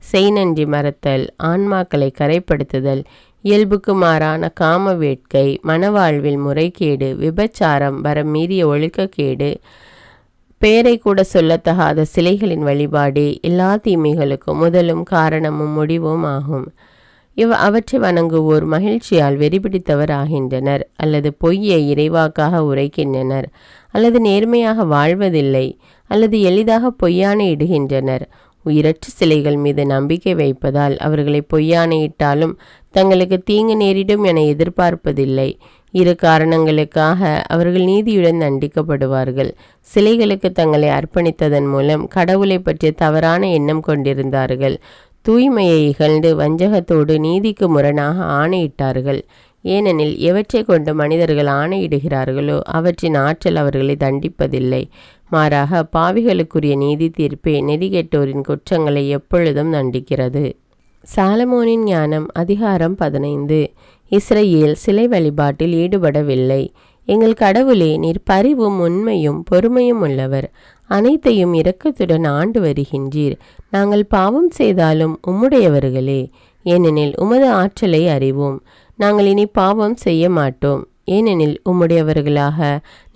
செய்நன்றி மறத்தல், ஆன்மாக்களை கரைப்படுத்துதல், இயல்புக்கு மாறான காம வேட்கை, மனவாழ்வில் முறைகேடு, விபச்சாரம், வரம் மீறிய ஒழுக்கக்கேடு, பெயரை கூட சொல்லத்தகாத சிலைகளின் வழிபாடே எல்லா தீமைகளுக்கும் முதலும் காரணமும் முடிவும் ஆகும். அவற்றை வணங்குவோர் மகிழ்ச்சியால் வெறிபிடித்தவர் ஆகின்றனர், அல்லது பொய்யை இறைவாக்காக உரைக்கின்றனர், அல்லது நேர்மையாக வாழ்வதில்லை, அல்லது எளிதாக பொய்யானையிடுகின்றனர். உயிரற்ற சிலைகள் மீது நம்பிக்கை வைப்பதால் அவர்களை பொய்யானையிட்டாலும் தங்களுக்கு தீங்கு நேரிடும் என எதிர்பார்ப்பதில்லை. இரு காரணங்களுக்காக அவர்கள் நீதியுடன் தண்டிக்கப்படுவார்கள். சிலைகளுக்கு தங்களை அர்ப்பணித்ததன் மூலம் கடவுளை பற்றிய தவறான எண்ணம் கொண்டிருந்தார்கள். தூய்மையை இகழ்ந்து வஞ்சகத்தோடு நீதிக்கு முரணாக ஆணையிட்டார்கள். ஏனெனில் எவற்றை கொண்டு மனிதர்கள் ஆணையிடுகிறார்களோ அவற்றின் ஆற்றல் அவர்களை தண்டிப்பதில்லை. மாறாக பாவிகளுக்குரிய நீதி தீர்ப்பே நெறிகெட்டோரின் குற்றங்களை எப்பொழுதும் தண்டிக்கிறது. சாலமோனின் ஞானம் அதிகாரம் 15. இஸ்ரவேல் சிலை வழிபாட்டில் ஈடுபடவில்லை. எங்கள் கடவுளே, நீர் பரிவும் உண்மையும் பொறுமையும் உள்ளவர், அனைத்தையும் இரக்கத்துடன் ஆண்டு வருகின்றீர். நாங்கள் பாவம் செய்தாலும் உம்முடையவர்களே, ஏனெனில் உமது ஆற்றலை அறிவோம். நாங்கள் இனி பாவம் செய்ய மாட்டோம், ஏனெனில் உம்முடையவர்களாக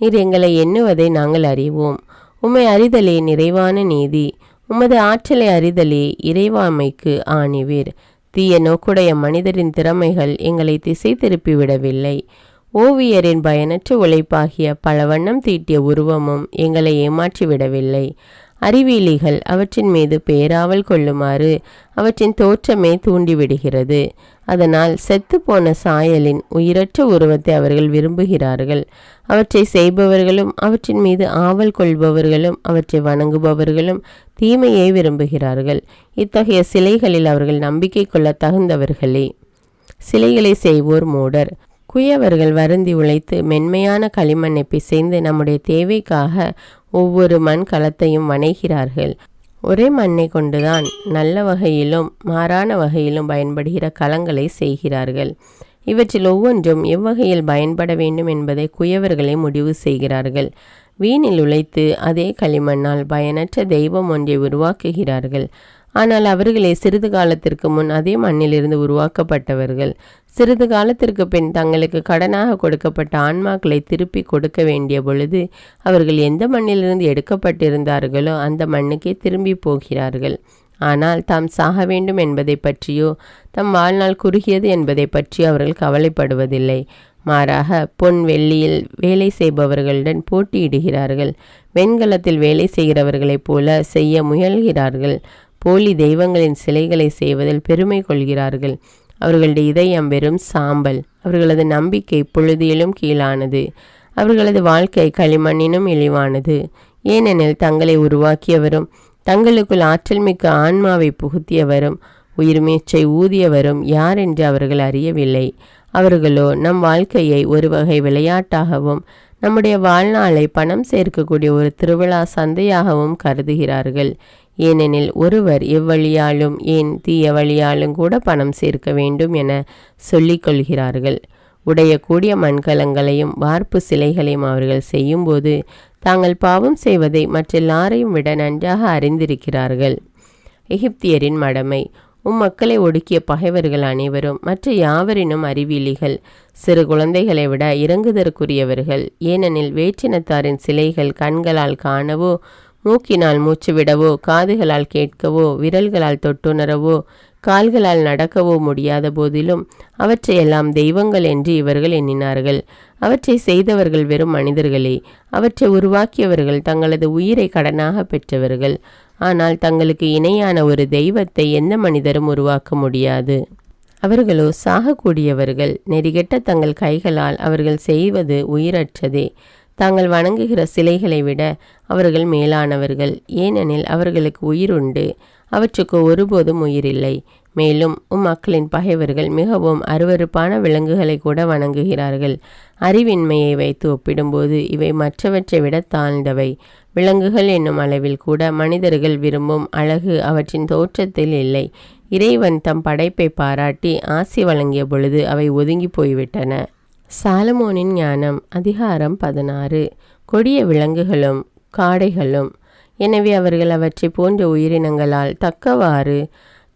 நீர் எங்களை எண்ணுவதை நாங்கள் அறிவோம். உம்மை அறிதலே நிறைவான நீதி, உமது ஆற்றலை அறிதலே இறைவாமைக்கு ஆணிவீர். தீய நோக்குடைய மனிதரின் திறமைகள் எங்களை திசை திருப்பிவிடவில்லை. ஓவியரின் பயனற்ற உழைப்பாகிய பல வண்ணம் தீட்டிய உருவமும் எங்களை ஏமாற்றிவிடவில்லை. அறிவியலிகள் அவற்றின் மீது பேராவல் கொள்ளுமாறு அவற்றின் தோற்றமே தூண்டிவிடுகிறது. அதனால் செத்துப்போன சாயலின் உயிரற்ற உருவத்தை அவர்கள் விரும்புகிறார்கள். அவற்றை செய்பவர்களும் அவற்றின் மீது ஆவல் கொள்பவர்களும் அவற்றை வணங்குபவர்களும் தீமையை விரும்புகிறார்கள். இத்தகைய சிலைகளில் அவர்கள் நம்பிக்கை கொள்ள தகுந்தவர்களே. சிலைகளை செய்வோர் மூடர். குயவர்கள் வருந்தி உழைத்து மென்மையான களிமண்ணை பிசைந்து நம்முடைய தேவைக்காக ஒவ்வொரு மண் கலத்தையும் வணைகிறார்கள். ஒரே மண்ணை கொண்டுதான் நல்ல வகையிலும் மாறான வகையிலும் பயன்படுகிற கலங்களை செய்கிறார்கள். இவற்றில் ஒவ்வொன்றும் எவ்வகையில் பயன்பட வேண்டும் என்பதை குயவர்களே முடிவு செய்கிறார்கள். வீணில் உழைத்து அதே களிமண்ணால் பயனற்ற தெய்வம் ஒன்றை உருவாக்குகிறார்கள். ஆனால் அவர்களே சிறிது காலத்திற்கு முன் அதே மண்ணிலிருந்து உருவாக்கப்பட்டவர்கள். சிறிது காலத்திற்கு பின் தங்களுக்கு கடனாக கொடுக்கப்பட்ட ஆன்மாக்களை திருப்பி கொடுக்க வேண்டிய பொழுது அவர்கள் எந்த மண்ணிலிருந்து எடுக்கப்பட்டிருந்தார்களோ அந்த மண்ணுக்கே திரும்பி போகிறார்கள். ஆனால் தாம் சாக வேண்டும் என்பதை பற்றியோ தம் வாழ்நாள் குறுகியது என்பதை பற்றியோ அவர்கள் கவலைப்படுவதில்லை. மாறாக பொன் வெள்ளியில் வேலை செய்பவர்களுடன் போட்டியிடுகிறார்கள். வெண்கலத்தில் வேலை செய்கிறவர்களைப் போல செய்ய முயல்கிறார்கள். போலி தெய்வங்களின் சிலைகளை செய்வதில் பெருமை கொள்கிறார்கள். அவர்களுடைய இதயம் வெறும் சாம்பல். அவர்களது நம்பிக்கை புழுதியிலும் கீழானது. அவர்களது வாழ்க்கை களிமண்ணினும் இழிவானது. ஏனெனில் தங்களை உருவாக்கியவரும் தங்களுக்குள் ஆற்றல் மிக்க ஆன்மாவை புகுத்தியவரும் உயிர்மீச்சை ஊதியவரும் யார் என்று அவர்கள் அறியவில்லை. அவர்களோ நம் வாழ்க்கையை ஒரு வகை விளையாட்டாகவும் நம்முடைய வாழ்நாளை பணம் சேர்க்கக்கூடிய ஒரு திருவிழா சந்தையாகவும் கருதுகிறார்கள். ஏனெனில் ஒருவர் எவ்வழியாலும் ஏன் தீய வழியாலும் கூட பணம் சேர்க்க வேண்டும் என சொல்லிக் கொள்கிறார்கள். உடையக்கூடிய மண்கலங்களையும் வார்ப்பு சிலைகளையும் அவர்கள் செய்யும்போது தாங்கள் பாவம் செய்வதை மற்றெல்லாரையும் விட நன்றாக அறிந்திருக்கிறார்கள். எகிப்தியரின் மடமை. மக்களை ஒடுக்கிய பகைவர்கள் அனைவரும் மற்ற யாவரினும் அறிவிலிகள். சிறு குழந்தைகளை விட இறங்குதற்குரியவர்கள். ஏனெனில் வேற்றினத்தாரின் சிலைகள் கண்களால் காணவோ மூக்கினால் மூச்சுவிடவோ காதுகளால் கேட்கவோ விரல்களால் தொட்டுணரவோ கால்களால் நடக்கவோ முடியாத போதிலும் அவற்றையெல்லாம் தெய்வங்கள் என்று இவர்கள் எண்ணினார்கள். அவற்றை செய்தவர்கள் வெறும் மனிதர்களே. அவற்றை உருவாக்கியவர்கள் தங்களது உயிரை கடனாக பெற்றவர்கள். ஆனால் தங்களுக்கு இணையான ஒரு தெய்வத்தை எந்த மனிதரும் உருவாக்க முடியாது. அவர்களோ சாகக்கூடியவர்கள். நெறிகெட்ட தங்கள் கைகளால் அவர்கள் செய்வது உயிரற்றதே. தாங்கள் வணங்குகிற சிலைகளை விட அவர்கள் மேலானவர்கள். ஏனெனில் அவர்களுக்கு உயிர் உண்டு, அவற்றுக்கு ஒருபோதும் உயிரில்லை. மேலும் மக்களின் பகைவர்கள் மிகவும் அருவருப்பான விலங்குகளை கூட வணங்குகிறார்கள். அறிவின்மையை வைத்து ஒப்பிடும்போது இவை மற்றவற்றை விட தாழ்ந்தவை. விலங்குகள் என்னும் அளவில் கூட மனிதர்கள் விரும்பும் அழகு அவற்றின் தோற்றத்தில் இல்லை. இறைவன் தம் படைப்பை பாராட்டி ஆசி வழங்கிய பொழுது அவை ஒதுங்கி போய்விட்டன. சாலமோனின் ஞானம். அதிகாரம் 16. கொடிய விலங்குகளும் காடைகளும். எனவே அவர்கள் அவற்றை போன்ற உயிரினங்களால் தக்கவாறு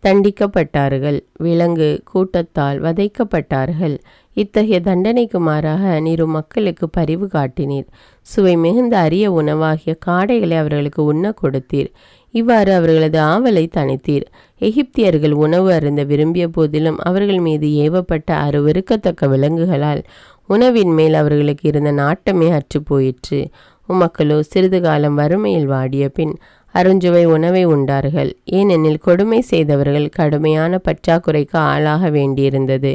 தண்டிக்கப்பட்டார்கள். விலங்கு கூட்டத்தால் வதைக்கப்பட்டார்கள். இத்தகைய தண்டனைக்கு மாறாக நீர் மக்களுக்கு பரிவு காட்டினீர். சுவை மிகுந்த அரிய உணவாகிய காடைகளை அவர்களுக்கு உண்ண கொடுத்தீர். இவ்வாறு அவர்களது ஆவலை தணித்தீர். எகிப்தியர்கள் உணவு அருந்த விரும்பிய போதிலும் அவர்கள் மீது ஏவப்பட்ட அருவருக்கத்தக்க விலங்குகளால் உணவின் மேல் அவர்களுக்கு இருந்த நாட்டமே அற்று போயிற்று. உமக்களோ சிறிது காலம் வறுமையில் வாடிய பின் அருஞ்சுவை உணவை உண்டார்கள். ஏனெனில் கொடுமை செய்தவர்கள் கடுமையான பற்றாக்குறைக்கு ஆளாக வேண்டியிருந்தது.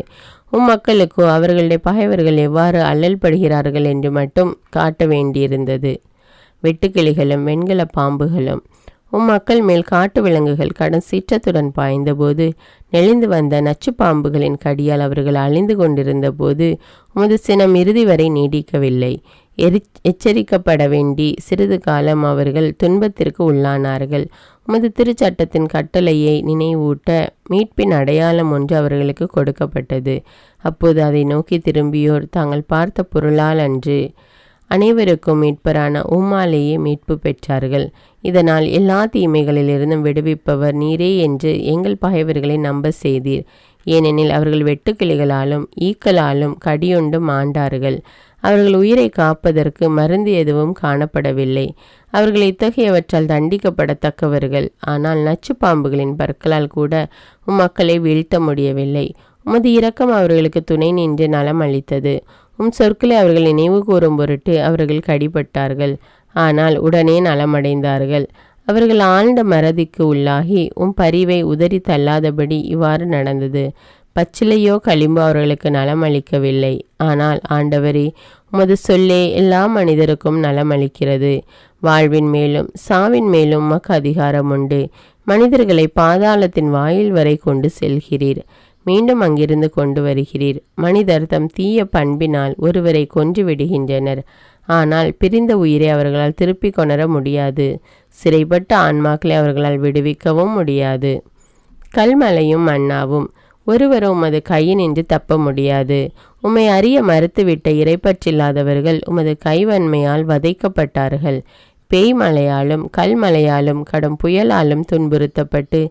மக்களுக்கோ அவர்களுடைய பகைவர்கள் எவ்வாறு அல்லல் படுகிறார்கள் என்று மட்டும் காட்ட வேண்டியிருந்தது. வெட்டுக்கிளிகளும் வெண்கல பாம்புகளும். மக்கள் மேல் காட்டு விலங்குகள் கடும் சீற்றத்துடன் பாய்ந்தபோது நெளிந்து வந்த நச்சு பாம்புகளின் கடியால் அவர்கள் அழிந்து கொண்டிருந்த போது உமது சினம் இறுதி வரை நீடிக்கவில்லை. எச்சரிக்கப்பட வேண்டி சிறிது காலம் அவர்கள் துன்பத்திற்கு உள்ளானார்கள். உமது திருச்சட்டத்தின் கட்டளையை நினைவூட்ட மீட்பின் அடையாளம் ஒன்று அவர்களுக்கு கொடுக்கப்பட்டது. அப்போது அதை நோக்கி திரும்பியோர் தாங்கள் பார்த்த பொருளால் அன்று அனைவருக்கும் மீட்பரான உம்மாலேயே மீட்பு பெற்றார்கள். இதனால் எல்லா தீமைகளிலிருந்தும் விடுவிப்பவர் நீரே என்று எங்கள் பகைவர்களை நம்ப செய்தீர். ஏனெனில் அவர்கள் வெட்டுக்கிளிகளாலும் ஈக்களாலும் கடியுண்டும் ஆண்டார்கள். அவர்கள் உயிரை காப்பதற்கு மருந்து எதுவும் காணப்படவில்லை. அவர்கள் இத்தகையவற்றால் தண்டிக்கப்படத்தக்கவர்கள். ஆனால் நச்சு பாம்புகளின் பற்களால் கூட மக்களை வீழ்த்த முடியவில்லை. உமது இரக்கம் அவர்களுக்கு துணை நின்று நலம் அளித்தது. சொற்களை அவர்கள் நினைவு கூறும் பொருட்டு அவர்கள் கடிபட்டார்கள். ஆனால் உடனே நலமடைந்தார்கள். அவர்கள் ஆழ்ந்த மறதிக்கு உள்ளாகி பரிவை உதறி தள்ளாதபடி இவ்வாறு நடந்தது. பச்சிலையோ களிம்போ அவர்களுக்கு நலம் அளிக்கவில்லை. ஆனால் ஆண்டவரே, உமது சொல்லே எல்லா மனிதருக்கும் நலம் அளிக்கிறது. வாழ்வின் மேலும் சாவின் மேலும் உமக்கு அதிகாரம் உண்டு. மனிதர்களை பாதாளத்தின் வாயில் வரை கொண்டு செல்கிறீர், மீண்டும் அங்கிருந்து கொண்டு வருகிறீர். மனிதர் தம் தீய பண்பினால் ஒருவரை கொன்று விடுகின்றனர். ஆனால் பிரிந்த உயிரை அவர்களால் திருப்பி கொணர முடியாது. சிறைப்பட்ட ஆன்மாக்களை அவர்களால் விடுவிக்கவும் முடியாது. கல்மலையும் மன்னாவும். ஒருவரும் உமது கையினின்று தப்ப முடியாது. உம்மை அறிய மறுத்துவிட்ட இறைப்பற்றில்லாதவர்கள் உமது கைவன்மையால் வதைக்கப்பட்டார்கள். பேய்மலையாலும் கல்மலையாலும் கடும் புயலாலும் துன்புறுத்தப்பட்டு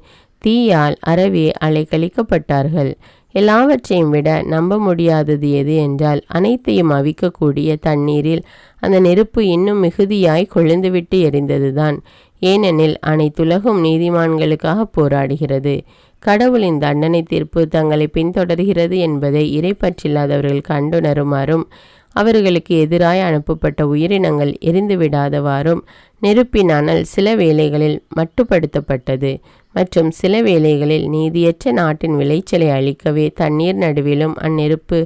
தீயால் அறவே அலைக்கழிக்கப்பட்டார்கள். எல்லாவற்றையும் விட நம்ப முடியாதது எது என்றால் அனைத்தையும் அவிக்கக்கூடிய தண்ணீரில் அந்த நெருப்பு இன்னும் மிகுதியாய் கொழுந்துவிட்டு எரிந்ததுதான். ஏனெனில் அனைத்துலகும் நீதிமான்களுக்காக போராடுகிறது. கடவுளின் தண்டனை தீர்ப்பு தங்களை பின்தொடர்கிறது என்பதை இறைப்பற்றில்லாதவர்கள் கண்டுணருமாறும் அவர்களுக்கு எதிராய் அனுப்பப்பட்ட உயிரினங்கள் எரிந்துவிடாதவாறும் நெருப்பின் அனல் சில வேளைகளில் மட்டுப்படுத்தப்பட்டது மற்றும் சில வேளைகளில் நீதியற்ற நாட்டின் விளைச்சலை அழிக்கவே தண்ணீர் நடுவிலும் அந்நெருப்பு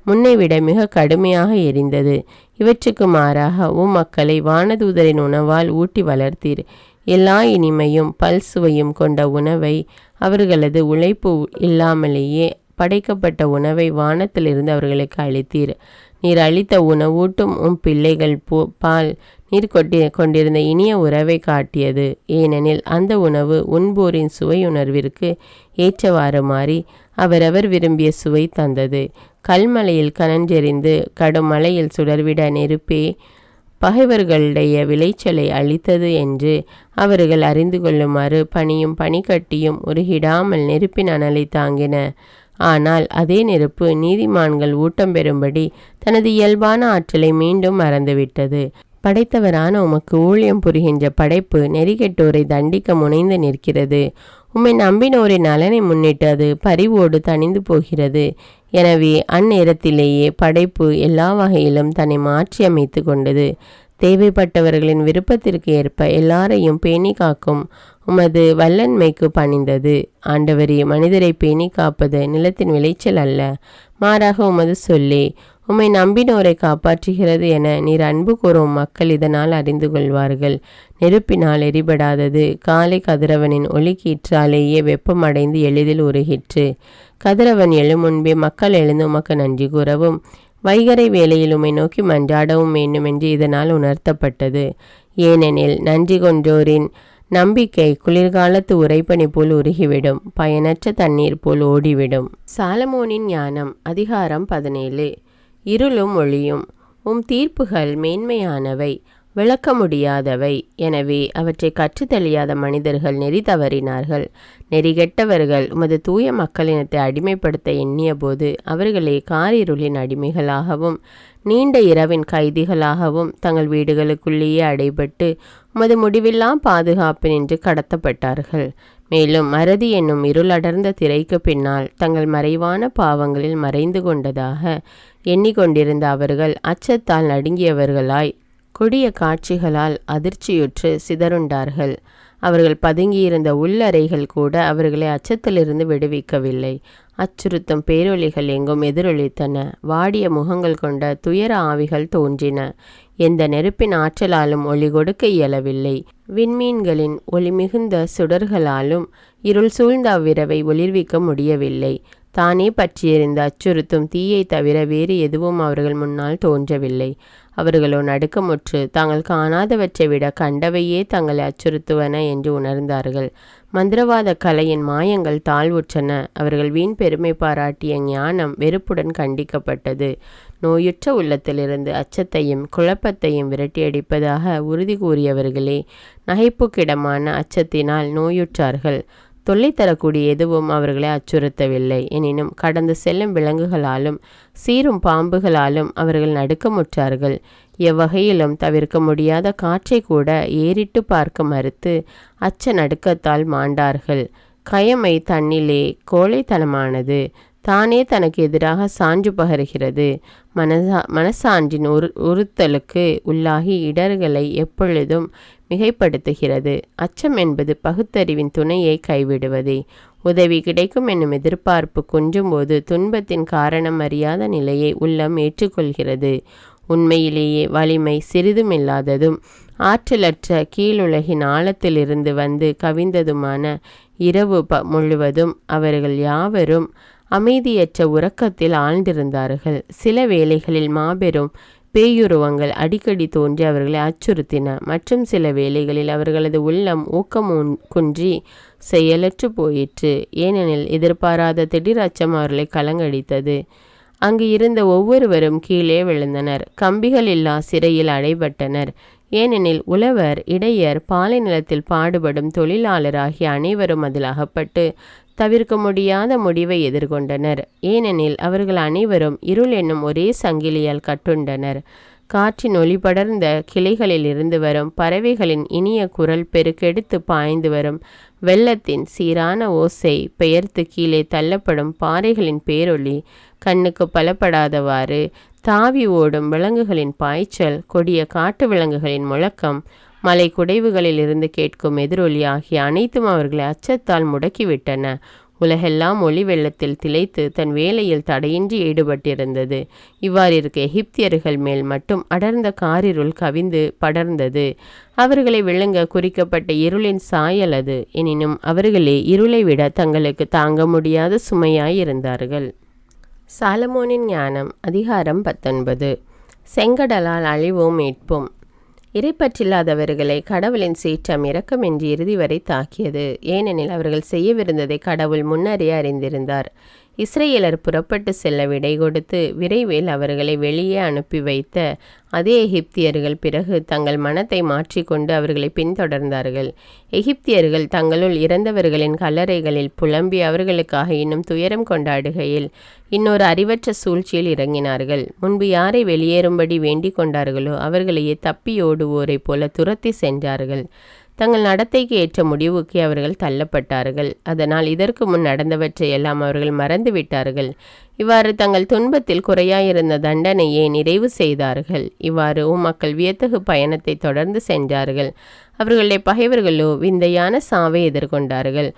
முன்னைவிட மிக கடுமையாக எரிந்தது. இவற்றுக்கு மாறாக மக்களை வானதூதரின் உணவால் ஊட்டி வளர்த்தீர். எல்லா இனிமையும் பல்சுவையும் கொண்ட உணவை, அவர்களது உழைப்பு இல்லாமலேயே படைக்கப்பட்ட உணவை வானத்திலிருந்து அவர்களுக்கு அளித்தீர். நீர் அளித்த உணவூட்டும் பிள்ளைகள் பால் நீர் கொண்டிருந்த இனிய உறவை காட்டியது. ஏனெனில் அந்த உணவு உண்போரின் சுவையுணர்விற்கு ஏற்றவாறு மாறி அவரவர் விரும்பிய சுவை தந்தது. கல்மலையில் கனஞ்செறிந்து கடும் மலையில் சுடர்விட நெருப்பே பகைவர்களுடைய விளைச்சலை அளித்தது என்று அவர்கள் அறிந்து கொள்ளுமாறு பனியும் பனிக்கட்டியும் உருகிடாமல் நெருப்பின் அனலை தாங்கின. ஆனால் அதே நெருப்பு நீதிமான்கள் ஊட்டம் பெறும்படி தனது இயல்பான ஆற்றலை மீண்டும் மறந்துவிட்டது. படைத்தவரான உமக்கு ஊழியம் புரிகின்ற படைப்பு நெறிகெட்டோரை தண்டிக்க முனைந்து நிற்கிறது. உம்மை நம்பினோரின் நலனை முன்னிட்டு அது பரிவோடு தணிந்து போகிறது. எனவே அந்நேரத்திலேயே படைப்பு எல்லா வகையிலும் தன்னை மாற்றி அமைத்து கொண்டது. தேவைப்பட்டவர்களின் விருப்பத்திற்கு ஏற்ப எல்லாரையும் பேணி காக்கும் உமது வல்லன்மைக்கு பணிந்தது. ஆண்டவரே, மனிதரை பேணி காப்பது நிலத்தின் விளைச்சல் அல்ல, மாறாக உமது சொல்லே உம்மை நம்பினோரை காப்பாற்றுகிறது என நீர் அன்பு கூறும் மக்கள் இதனால் அறிந்து கொள்வார்கள். நெருப்பினால் எரிபடாதது காலை கதிரவனின் ஒளிக்கீற்றாலேயே வெப்பமடைந்து எளிதில் உருகிற்று. கதிரவன் எழும் முன்பே மக்கள் எழுந்து உமக்கு நன்றி கூறவும் வைகரை வேளையில் உம்மை நோக்கி மன்றாடவும் வேண்டுமென்று இதனால் உணர்த்தப்பட்டது. ஏனெனில் நன்றி கொண்டோரின் நம்பிக்கை குளிர்காலத்து உறைபனி போல் உருகிவிடும், பயனற்ற தண்ணீர் போல் ஓடிவிடும். சாலமோனின் ஞானம். அதிகாரம் 17. இருளும் ஒளியும். உம் தீர்ப்புகள் மேன்மையானவை, விளக்க முடியாதவை. எனவே அவற்றை கற்றுத்தெளியாத மனிதர்கள் நெறி தவறினார்கள். நெறிகெட்டவர்கள் உமது தூய மக்களினத்தை அடிமைப்படுத்த எண்ணிய போது அவர்களே காரிருளின் அடிமைகளாகவும் நீண்ட இரவின் கைதிகளாகவும் தங்கள் வீடுகளுக்குள்ளேயே அடைபட்டு உமது முடிவில்லா பாதுகாப்பு நின்று கடத்தப்பட்டார்கள். மேலும் மறதி என்னும் இருளடர்ந்த திரைக்கு பின்னால் தங்கள் மறைவான பாவங்களில் மறைந்து கொண்டதாக எண்ணிக்கொண்டிருந்த அவர்கள் அச்சத்தால் நடுங்கியவர்களாய் கொடிய காட்சிகளால் அதிர்ச்சியுற்று சிதறுண்டார்கள். அவர்கள் பதுங்கியிருந்த உள்ளறைகள் கூட அவர்களை அச்சத்திலிருந்து விடுவிக்கவில்லை. அச்சுறுத்தும் பேரொலிகள் எங்கும் எதிரொலித்தன. வாடிய முகங்கள் கொண்ட துயர ஆவிகள் தோன்றின. எந்த நெருப்பின் ஆற்றலாலும் ஒளி கொடுக்க இயலவில்லை. விண்மீன்களின் ஒளி மிகுந்த சுடர்களாலும் இருள் சூழ்ந்த அவ்விரவை ஒளிர்விக்க முடியவில்லை. தானே பற்றியெறிந்த அச்சுறுத்தும் தீயை தவிர வேறு எதுவும் அவர்கள் முன்னால் தோன்றவில்லை. அவர்களோ நடுக்கமுற்று தாங்கள் காணாதவற்றை விட கண்டவையே தங்களை அச்சுறுத்துவன என்று உணர்ந்தார்கள். மந்திரவாத கலையின் மாயங்கள் தாழ்வுற்றன. அவர்கள் வீண் பெருமை பாராட்டிய ஞானம் வெறுப்புடன் கண்டிக்கப்பட்டது. நோயுற்ற உள்ளத்திலிருந்து அச்சத்தையும் குழப்பத்தையும் விரட்டியடிப்பதாக உறுதி கூறியவர்களே நகைப்புக்கிடமான அச்சத்தினால் நோயுற்றார்கள். தொல்லை தரக்கூடிய எதுவும் அவர்களை அச்சுறுத்தவில்லை. எனினும் கடந்து செல்லும் விலங்குகளாலும் சீரும் பாம்புகளாலும் அவர்கள் நடுக்கமுற்றார்கள். எவ்வகையிலும் தவிர்க்க முடியாத காற்றை கூட ஏறிட்டு பார்க்க மறுத்து அச்ச நடுக்கத்தால் மாண்டார்கள். கயமை தன்னிலே கோழைத்தனமானது. தானே தனக்கு எதிராக சான்று பகருகிறது. மனசான்றின் உறுத்தலுக்கு உள்ளாகி இடர்களை எப்பொழுதும் மிகைப்படுத்துகிறது. அச்சம் என்பது பகுத்தறிவின் துணையை கைவிடுவதே. உதவி கிடைக்கும் என்னும் எதிர்பார்ப்பு குன்றும் போது துன்பத்தின் காரணம் அறியாத நிலையை உள்ளம் ஏற்றுக்கொள்கிறது. உண்மையிலேயே வலிமை சிறிதுமில்லாததும் ஆற்றலற்ற கீழுலகின் ஆழத்திலிருந்து வந்து கவிந்ததுமான இரவு முழுவதும் அவர்கள் யாவரும் அமைதியற்ற உறக்கத்தில் ஆழ்ந்திருந்தார்கள். சில வேளைகளில் மாபெரும் பேயுருவங்கள் அடிக்கடி தோன்றி அவர்களை அச்சுறுத்தின. மற்றும் சில வேளைகளில் அவர்களது உள்ளம் ஊக்கம் குன்றி செயலற்று போயிற்று. ஏனெனில் எதிர்பாராத திடீர் அச்சம் அவர்களை கலங்கடித்தது. அங்கு இருந்த ஒவ்வொருவரும் கீழே விழுந்தனர். கம்பிகள் இல்லா சிறையில் அடைபட்டனர். ஏனெனில் உழவர், இடையர், பாலை நிலத்தில் பாடுபடும் தொழிலாளர் ஆகிய அனைவரும் அதில் அகப்பட்டு தவிர்க்க முடியாத முடிவை எதிர்கொண்டனர். ஏனெனில் அவர்கள் அனைவரும் இருள் என்னும் ஒரே சங்கிலியால் கட்டுண்டனர். காற்றின் ஒளி படர்ந்த கிளைகளில் இருந்து வரும் பறவைகளின் இனிய குரல் பெருக்கெடுத்து பாய்ந்து வரும் வெள்ளத்தின் சீரான ஓசை, பெயர்த்து கீழே தள்ளப்படும் பாறைகளின் பேரொளி, கண்ணுக்கு பலப்படாதவாறு தாவி ஓடும் விலங்குகளின் பாய்ச்சல், கொடிய காட்டு விலங்குகளின் முழக்கம், மலை குடைவுகளில் இருந்து கேட்கும் எதிரொலி ஆகிய அனைத்தும் அவர்களை அச்சத்தால் முடக்கிவிட்டன. உலகெல்லாம் ஒளி வெள்ளத்தில் திளைத்து தன் வேலையில் தடையின்றி ஈடுபட்டிருந்தது. இவ்வாறு இருக்க எகிப்தியர்கள் மேல் மட்டும் அடர்ந்த காரிருள் கவிந்து படர்ந்தது. அவர்களை விழுங்க குறிக்கப்பட்ட இருளின் சாயல் அது. எனினும் அவர்களே இருளை விட தங்களுக்கு தாங்க முடியாத சுமையாயிருந்தார்கள். சாலமோனின் ஞானம். அதிகாரம் 19. செங்கடலால் அழிவும் மீட்பும். இறைப்பற்றில்லாதவர்களை கடவுளின் சீற்றம் இரக்கமின்றி இறுதி வரை தாக்கியது. ஏனெனில் அவர்கள் செய்யவிருந்ததை கடவுள் முன்னரே அறிந்திருந்தார். இஸ்ரவேலர் புறப்பட்டு செல்ல விடை கொடுத்து விரைவில் அவர்களை வெளியே அனுப்பி வைத்த அதே எகிப்தியர்கள் பிறகு தங்கள் மனத்தை மாற்றிக்கொண்டு அவர்களை பின்தொடர்ந்தார்கள். எகிப்தியர்கள் தங்களுள் இறந்தவர்களின் கல்லறைகளில் புலம்பி அவர்களுக்காக இன்னும் துயரம் கொண்டாடுகையில் இன்னொரு அறிவற்ற சூழ்ச்சியில் இறங்கினார்கள். முன்பு யாரை வெளியேறும்படி வேண்டிக் கொண்டார்களோ அவர்களையே தப்பியோடுவோரைப் போல துரத்தி சென்றார்கள். தங்கள் நடத்தைக்கு ஏற்ற முடிவுக்கு அவர்கள் தள்ளப்பட்டார்கள். அதனால் இதற்கு முன் நடந்தவற்றையெல்லாம் அவர்கள் மறந்துவிட்டார்கள். இவ்வாறு தங்கள் துன்பத்தில் குறையாயிருந்த தண்டனையை நிறைவு செய்தார்கள். இவ்வாறு மக்கள் வியத்தகு பயணத்தை தொடர்ந்து சென்றார்கள். அவர்களுடைய பகைவர்களோ விந்தையான சாவை எதிர்கொண்டார்கள்.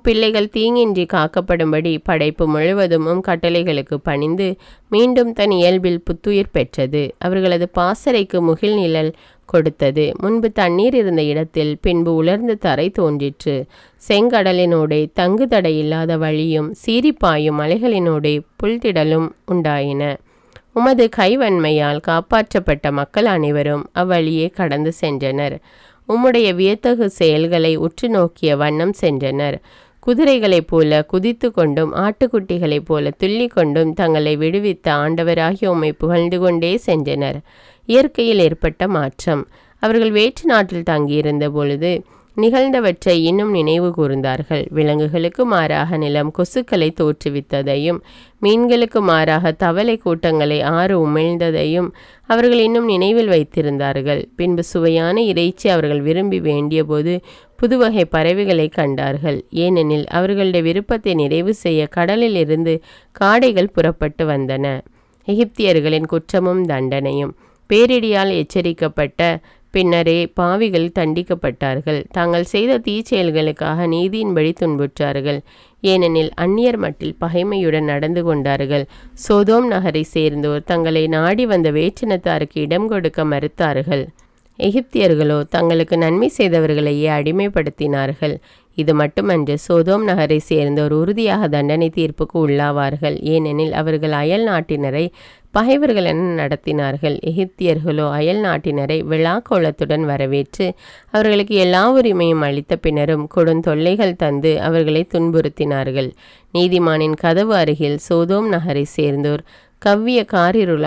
பிள்ளைகள் தீங்கின்றி காக்கப்படும்படி படைப்பு முழுவதும் கட்டளைகளுக்கு பணிந்து மீண்டும் தன் இயல்பில் புத்துயிர் பெற்றது. அவர்களது பாசறைக்கு முகில் நிழல் கொடுத்தது. முன்பு தண்ணீர் இருந்த இடத்தில் பின்பு உலர்ந்த தரை தோன்றிற்று. செங்கடலினோடே தங்கு தடையில்லாத வழியும் சீரிப்பாயும் மலைகளினோடே புல்திடலும் உண்டாயின. உமது கைவன்மையால் காப்பாற்றப்பட்ட மக்கள் அனைவரும் அவ்வழியே கடந்து சென்றனர். உம்முடைய வியத்தகு செயல்களை உற்று நோக்கிய வண்ணம் சென்றனர். குதிரைகளைப் போல குதித்து கொண்டும் ஆட்டுக்குட்டிகளைப் போல துள்ளி கொண்டும் தங்களை விடுவித்த ஆண்டவராகிய உம்மை புகழ்ந்து கொண்டே சென்றனர். இயற்கையில் ஏற்பட்ட மாற்றம். அவர்கள் வேற்று நாட்டில் தங்கியிருந்த பொழுது நிகழ்ந்தவற்றை இன்னும் நினைவு கூர்ந்தார்கள். விலங்குகளுக்கு மாறாக நிலம் கொசுக்களை தோற்றுவித்ததையும் மீன்களுக்கு மாறாக தவளை கூட்டங்களை ஆறு உமிழ்ந்ததையும் அவர்கள் இன்னும் நினைவில் வைத்திருந்தார்கள். பின்பு சுவையான இறைச்சி அவர்கள் விரும்பி வேண்டிய போது புதுவகை பறவைகளை கண்டார்கள். ஏனெனில் அவர்களுடைய விருப்பத்தை நிறைவு செய்ய கடலில் இருந்து காடைகள் புறப்பட்டு வந்தன. எகிப்தியர்களின் குற்றமும் தண்டனையும். பேரிடியால் எச்சரிக்கப்பட்ட பின்னரே பாவிகள் தண்டிக்கப்பட்டார்கள். தாங்கள் செய்த தீச்செயல்களுக்காக நீதியின்படி துன்புற்றார்கள். ஏனெனில் அந்நியர் மட்டில் பகைமையுடன் நடந்து கொண்டார்கள். சோதோம் நகரை சேர்ந்தோர் தங்களை நாடி வந்த வேற்றினத்தாருக்கு இடம் கொடுக்க மறுத்தார்கள். எகிப்தியர்களோ தங்களுக்கு நன்மை செய்தவர்களையே அடிமைப்படுத்தினார்கள். இது மட்டுமன்று, சோதோம் நகரை சேர்ந்தோர் உறுதியாக தண்டனை தீர்ப்புக்கு உள்ளாவார்கள். ஏனெனில் அவர்கள் அயல் நாட்டினரை பகைவர்கள் என நடத்தினார்கள். எகிப்தியர்களோ அயல் நாட்டினரை விழாக்கோலத்துடன் வரவேற்று அவர்களுக்கு எல்லா உரிமையும் அளித்த பின்னரும் கொடுந்தொல்லைகள் தந்து அவர்களை துன்புறுத்தினார்கள். நீதிமானின் கதவு அருகில் சோதோம் நகரை சேர்ந்தோர் கவ்விய காரிருள